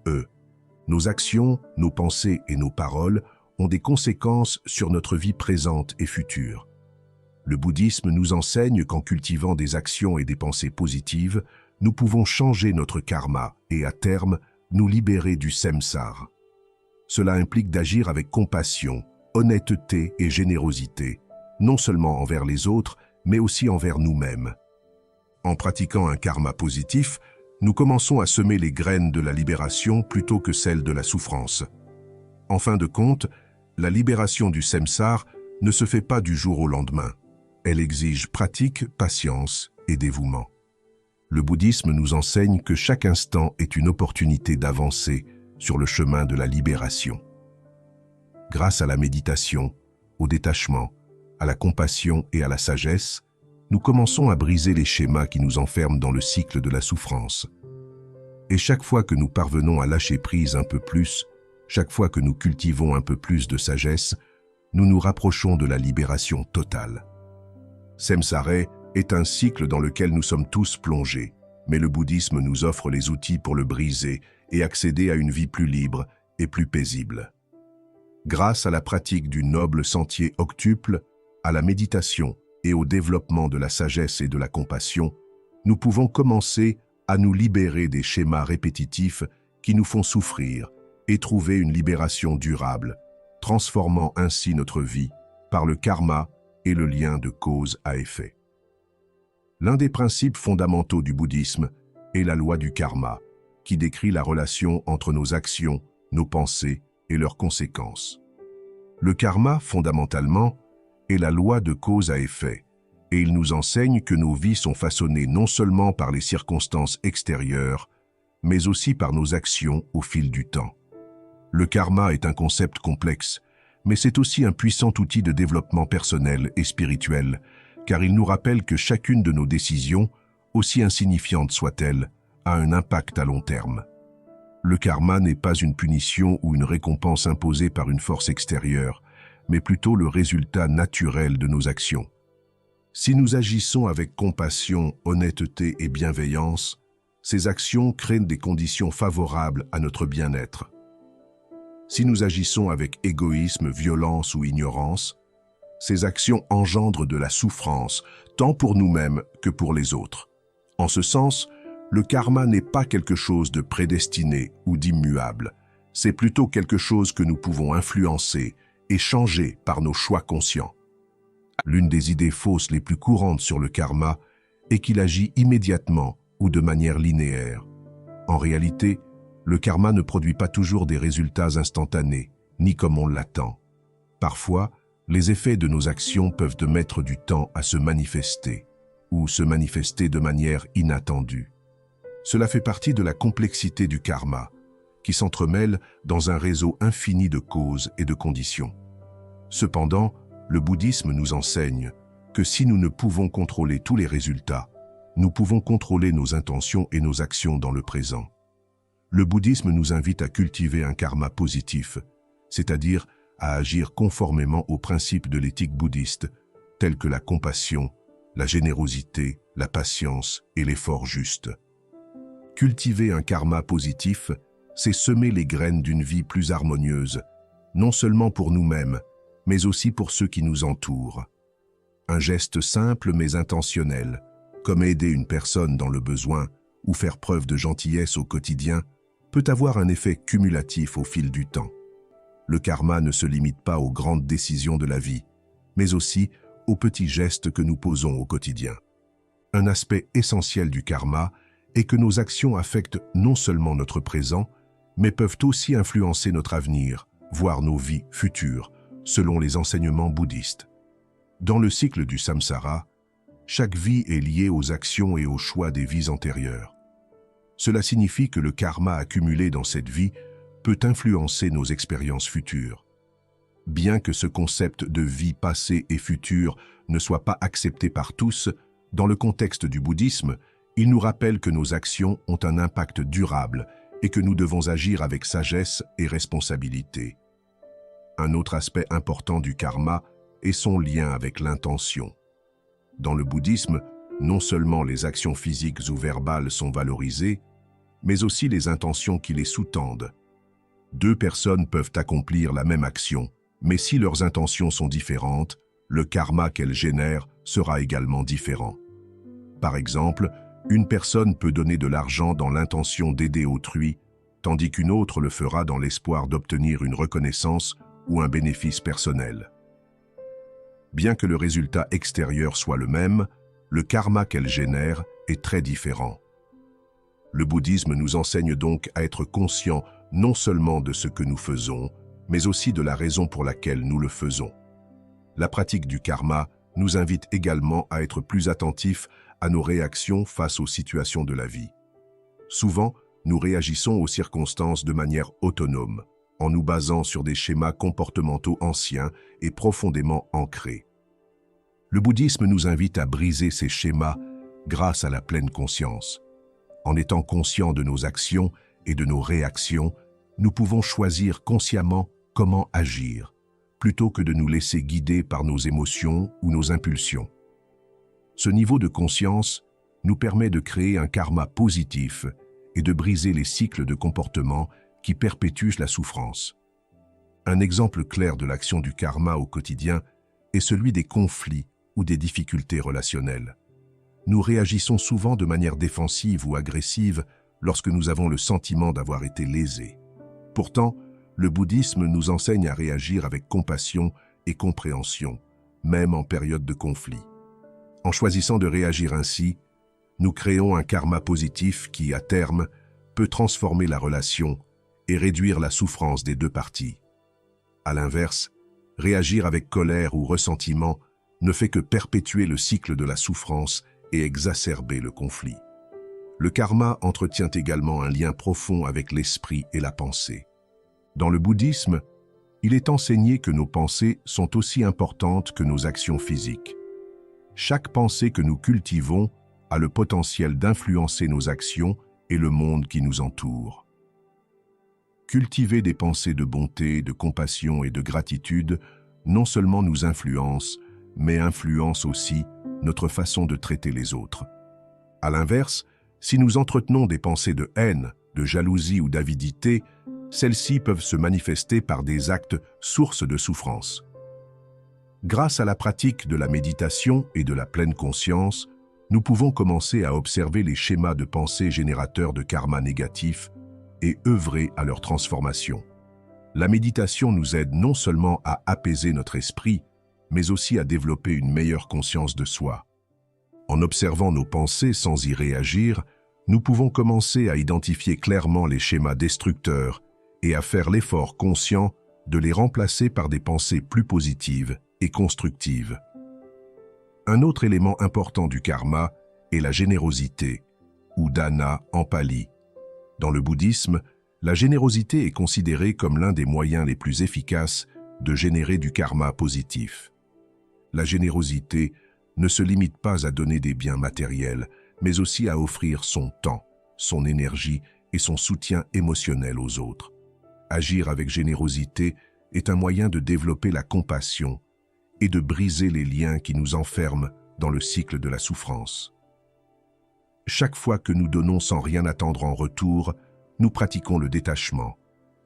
Nos actions, nos pensées et nos paroles ont des conséquences sur notre vie présente et future. Le bouddhisme nous enseigne qu'en cultivant des actions et des pensées positives, nous pouvons changer notre karma et, à terme, nous libérer du samsara. Cela implique d'agir avec compassion, honnêteté et générosité, non seulement envers les autres, mais aussi envers nous-mêmes. En pratiquant un karma positif, nous commençons à semer les graines de la libération plutôt que celles de la souffrance. En fin de compte, la libération du samsara ne se fait pas du jour au lendemain. Elle exige pratique, patience et dévouement. Le bouddhisme nous enseigne que chaque instant est une opportunité d'avancer sur le chemin de la libération. Grâce à la méditation, au détachement, à la compassion et à la sagesse, nous commençons à briser les schémas qui nous enferment dans le cycle de la souffrance. Et chaque fois que nous parvenons à lâcher prise un peu plus, chaque fois que nous cultivons un peu plus de sagesse, nous nous rapprochons de la libération totale. Samsara est un cycle dans lequel nous sommes tous plongés, mais le bouddhisme nous offre les outils pour le briser et accéder à une vie plus libre et plus paisible. Grâce à la pratique du noble sentier octuple, à la méditation et au développement de la sagesse et de la compassion, nous pouvons commencer à nous libérer des schémas répétitifs qui nous font souffrir et trouver une libération durable, transformant ainsi notre vie par le karma et le lien de cause à effet. L'un des principes fondamentaux du bouddhisme est la loi du karma, qui décrit la relation entre nos actions, nos pensées et leurs conséquences. Le karma, fondamentalement, est la loi de cause à effet, et il nous enseigne que nos vies sont façonnées non seulement par les circonstances extérieures, mais aussi par nos actions au fil du temps. Le karma est un concept complexe, mais c'est aussi un puissant outil de développement personnel et spirituel, car il nous rappelle que chacune de nos décisions, aussi insignifiantes soient-elles, a un impact à long terme. Le karma n'est pas une punition ou une récompense imposée par une force extérieure, mais plutôt le résultat naturel de nos actions. Si nous agissons avec compassion, honnêteté et bienveillance, ces actions créent des conditions favorables à notre bien-être. Si nous agissons avec égoïsme, violence ou ignorance, ces actions engendrent de la souffrance, tant pour nous-mêmes que pour les autres. En ce sens, le karma n'est pas quelque chose de prédestiné ou d'immuable, c'est plutôt quelque chose que nous pouvons influencer et changer par nos choix conscients. L'une des idées fausses les plus courantes sur le karma est qu'il agit immédiatement ou de manière linéaire. En réalité, le karma ne produit pas toujours des résultats instantanés, ni comme on l'attend. Parfois, les effets de nos actions peuvent mettre du temps à se manifester, ou se manifester de manière inattendue. Cela fait partie de la complexité du karma, qui s'entremêle dans un réseau infini de causes et de conditions. Cependant, le bouddhisme nous enseigne que si nous ne pouvons contrôler tous les résultats, nous pouvons contrôler nos intentions et nos actions dans le présent. Le bouddhisme nous invite à cultiver un karma positif, c'est-à-dire à agir conformément aux principes de l'éthique bouddhiste, tels que la compassion, la générosité, la patience et l'effort juste. Cultiver un karma positif, c'est semer les graines d'une vie plus harmonieuse, non seulement pour nous-mêmes, mais aussi pour ceux qui nous entourent. Un geste simple mais intentionnel, comme aider une personne dans le besoin ou faire preuve de gentillesse au quotidien, peut avoir un effet cumulatif au fil du temps. Le karma ne se limite pas aux grandes décisions de la vie, mais aussi aux petits gestes que nous posons au quotidien. Un aspect essentiel du karma est que nos actions affectent non seulement notre présent, mais peuvent aussi influencer notre avenir, voire nos vies futures, selon les enseignements bouddhistes. Dans le cycle du samsara, chaque vie est liée aux actions et aux choix des vies antérieures. Cela signifie que le karma accumulé dans cette vie peut influencer nos expériences futures. Bien que ce concept de vie passée et future ne soit pas accepté par tous, dans le contexte du bouddhisme, il nous rappelle que nos actions ont un impact durable et que nous devons agir avec sagesse et responsabilité. Un autre aspect important du karma est son lien avec l'intention. Dans le bouddhisme, non seulement les actions physiques ou verbales sont valorisées, mais aussi les intentions qui les sous-tendent. Deux personnes peuvent accomplir la même action, mais si leurs intentions sont différentes, le karma qu'elles génèrent sera également différent. Par exemple, une personne peut donner de l'argent dans l'intention d'aider autrui, tandis qu'une autre le fera dans l'espoir d'obtenir une reconnaissance ou un bénéfice personnel. Bien que le résultat extérieur soit le même, le karma qu'elle génère est très différent. Le bouddhisme nous enseigne donc à être conscients non seulement de ce que nous faisons, mais aussi de la raison pour laquelle nous le faisons. La pratique du karma nous invite également à être plus attentifs à nos réactions face aux situations de la vie. Souvent, nous réagissons aux circonstances de manière autonome, en nous basant sur des schémas comportementaux anciens et profondément ancrés. Le bouddhisme nous invite à briser ces schémas grâce à la pleine conscience. En étant conscients de nos actions et de nos réactions, nous pouvons choisir consciemment comment agir, plutôt que de nous laisser guider par nos émotions ou nos impulsions. Ce niveau de conscience nous permet de créer un karma positif et de briser les cycles de comportement qui perpétuent la souffrance. Un exemple clair de l'action du karma au quotidien est celui des conflits ou des difficultés relationnelles. Nous réagissons souvent de manière défensive ou agressive lorsque nous avons le sentiment d'avoir été lésés. Pourtant, le bouddhisme nous enseigne à réagir avec compassion et compréhension, même en période de conflit. En choisissant de réagir ainsi, nous créons un karma positif qui, à terme, peut transformer la relation et réduire la souffrance des deux parties. À l'inverse, réagir avec colère ou ressentiment ne fait que perpétuer le cycle de la souffrance et exacerber le conflit. Le karma entretient également un lien profond avec l'esprit et la pensée. Dans le bouddhisme, il est enseigné que nos pensées sont aussi importantes que nos actions physiques. Chaque pensée que nous cultivons a le potentiel d'influencer nos actions et le monde qui nous entoure. Cultiver des pensées de bonté, de compassion et de gratitude non seulement nous influence, mais influence aussi notre façon de traiter les autres. À l'inverse, si nous entretenons des pensées de haine, de jalousie ou d'avidité, celles-ci peuvent se manifester par des actes sources de souffrance. Grâce à la pratique de la méditation et de la pleine conscience, nous pouvons commencer à observer les schémas de pensée générateurs de karma négatif et œuvrer à leur transformation. La méditation nous aide non seulement à apaiser notre esprit, mais aussi à développer une meilleure conscience de soi. En observant nos pensées sans y réagir, nous pouvons commencer à identifier clairement les schémas destructeurs et à faire l'effort conscient de les remplacer par des pensées plus positives et constructives. Un autre élément important du karma est la générosité, ou dana en pali. Dans le bouddhisme, la générosité est considérée comme l'un des moyens les plus efficaces de générer du karma positif. La générosité ne se limite pas à donner des biens matériels, mais aussi à offrir son temps, son énergie et son soutien émotionnel aux autres. Agir avec générosité est un moyen de développer la compassion et de briser les liens qui nous enferment dans le cycle de la souffrance. Chaque fois que nous donnons sans rien attendre en retour, nous pratiquons le détachement,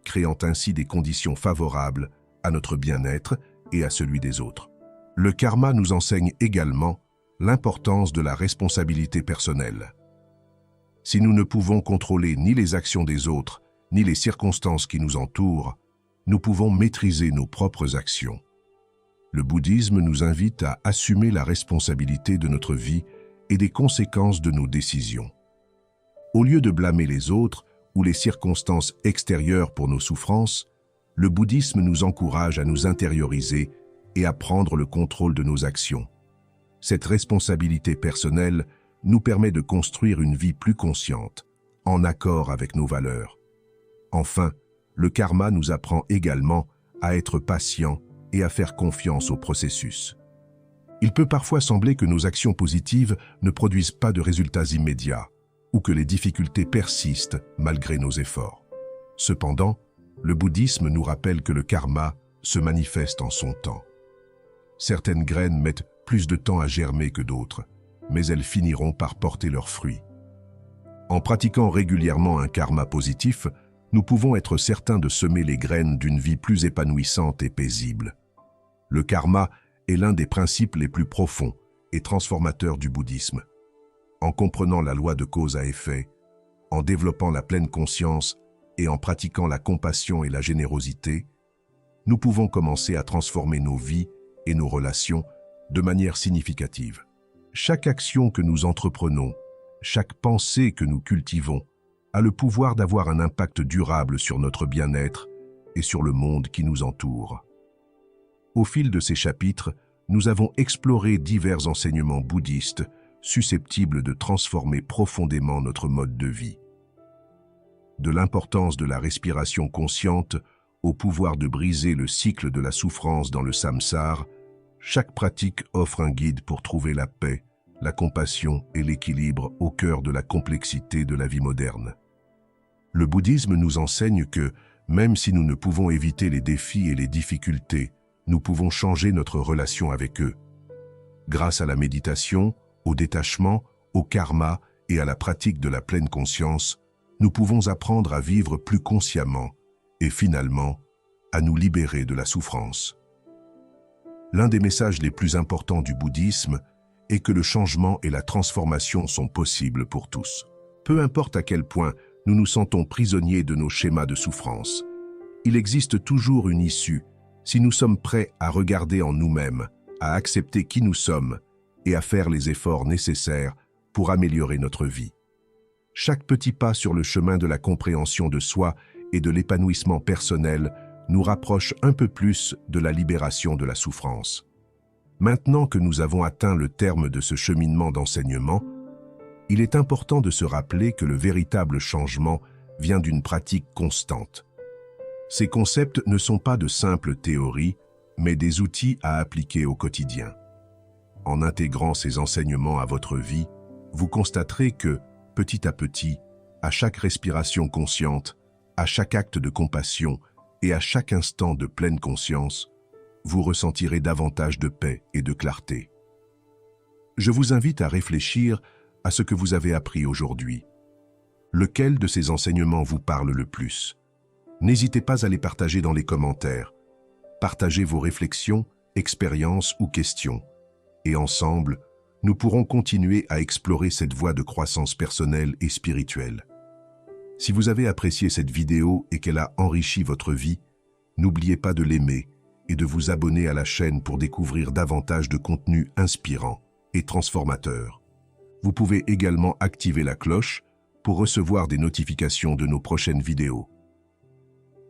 créant ainsi des conditions favorables à notre bien-être et à celui des autres. Le karma nous enseigne également l'importance de la responsabilité personnelle. Si nous ne pouvons contrôler ni les actions des autres, ni les circonstances qui nous entourent, nous pouvons maîtriser nos propres actions. Le bouddhisme nous invite à assumer la responsabilité de notre vie et des conséquences de nos décisions. Au lieu de blâmer les autres ou les circonstances extérieures pour nos souffrances, le bouddhisme nous encourage à nous intérioriser et à prendre le contrôle de nos actions. Cette responsabilité personnelle nous permet de construire une vie plus consciente, en accord avec nos valeurs. Enfin, le karma nous apprend également à être patient et à faire confiance au processus. Il peut parfois sembler que nos actions positives ne produisent pas de résultats immédiats ou que les difficultés persistent malgré nos efforts. Cependant, le bouddhisme nous rappelle que le karma se manifeste en son temps. Certaines graines mettent plus de temps à germer que d'autres, mais elles finiront par porter leurs fruits. En pratiquant régulièrement un karma positif, nous pouvons être certains de semer les graines d'une vie plus épanouissante et paisible. Le karma est l'un des principes les plus profonds et transformateurs du bouddhisme. En comprenant la loi de cause à effet, en développant la pleine conscience et en pratiquant la compassion et la générosité, nous pouvons commencer à transformer nos vies et nos relations de manière significative. Chaque action que nous entreprenons, chaque pensée que nous cultivons, a le pouvoir d'avoir un impact durable sur notre bien-être et sur le monde qui nous entoure. Au fil de ces chapitres, nous avons exploré divers enseignements bouddhistes susceptibles de transformer profondément notre mode de vie. De l'importance de la respiration consciente au pouvoir de briser le cycle de la souffrance dans le samsara, chaque pratique offre un guide pour trouver la paix, la compassion et l'équilibre au cœur de la complexité de la vie moderne. Le bouddhisme nous enseigne que, même si nous ne pouvons éviter les défis et les difficultés, nous pouvons changer notre relation avec eux. Grâce à la méditation, au détachement, au karma et à la pratique de la pleine conscience, nous pouvons apprendre à vivre plus consciemment et finalement, à nous libérer de la souffrance. L'un des messages les plus importants du bouddhisme est que le changement et la transformation sont possibles pour tous. Peu importe à quel point nous nous sentons prisonniers de nos schémas de souffrance, il existe toujours une issue si nous sommes prêts à regarder en nous-mêmes, à accepter qui nous sommes et à faire les efforts nécessaires pour améliorer notre vie. Chaque petit pas sur le chemin de la compréhension de soi et de l'épanouissement personnel nous rapproche un peu plus de la libération de la souffrance. Maintenant que nous avons atteint le terme de ce cheminement d'enseignement, il est important de se rappeler que le véritable changement vient d'une pratique constante. Ces concepts ne sont pas de simples théories, mais des outils à appliquer au quotidien. En intégrant ces enseignements à votre vie, vous constaterez que, petit à petit, à chaque respiration consciente, à chaque acte de compassion et à chaque instant de pleine conscience, vous ressentirez davantage de paix et de clarté. Je vous invite à réfléchir à ce que vous avez appris aujourd'hui. Lequel de ces enseignements vous parle le plus? N'hésitez pas à les partager dans les commentaires. Partagez vos réflexions, expériences ou questions. Et ensemble, nous pourrons continuer à explorer cette voie de croissance personnelle et spirituelle. Si vous avez apprécié cette vidéo et qu'elle a enrichi votre vie, n'oubliez pas de l'aimer et de vous abonner à la chaîne pour découvrir davantage de contenus inspirants et transformateurs. Vous pouvez également activer la cloche pour recevoir des notifications de nos prochaines vidéos.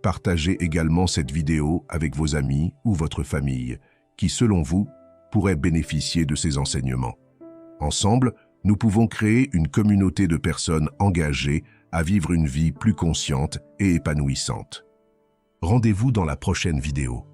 Partagez également cette vidéo avec vos amis ou votre famille qui, selon vous, pourraient bénéficier de ces enseignements. Ensemble, nous pouvons créer une communauté de personnes engagées à vivre une vie plus consciente et épanouissante. Rendez-vous dans la prochaine vidéo.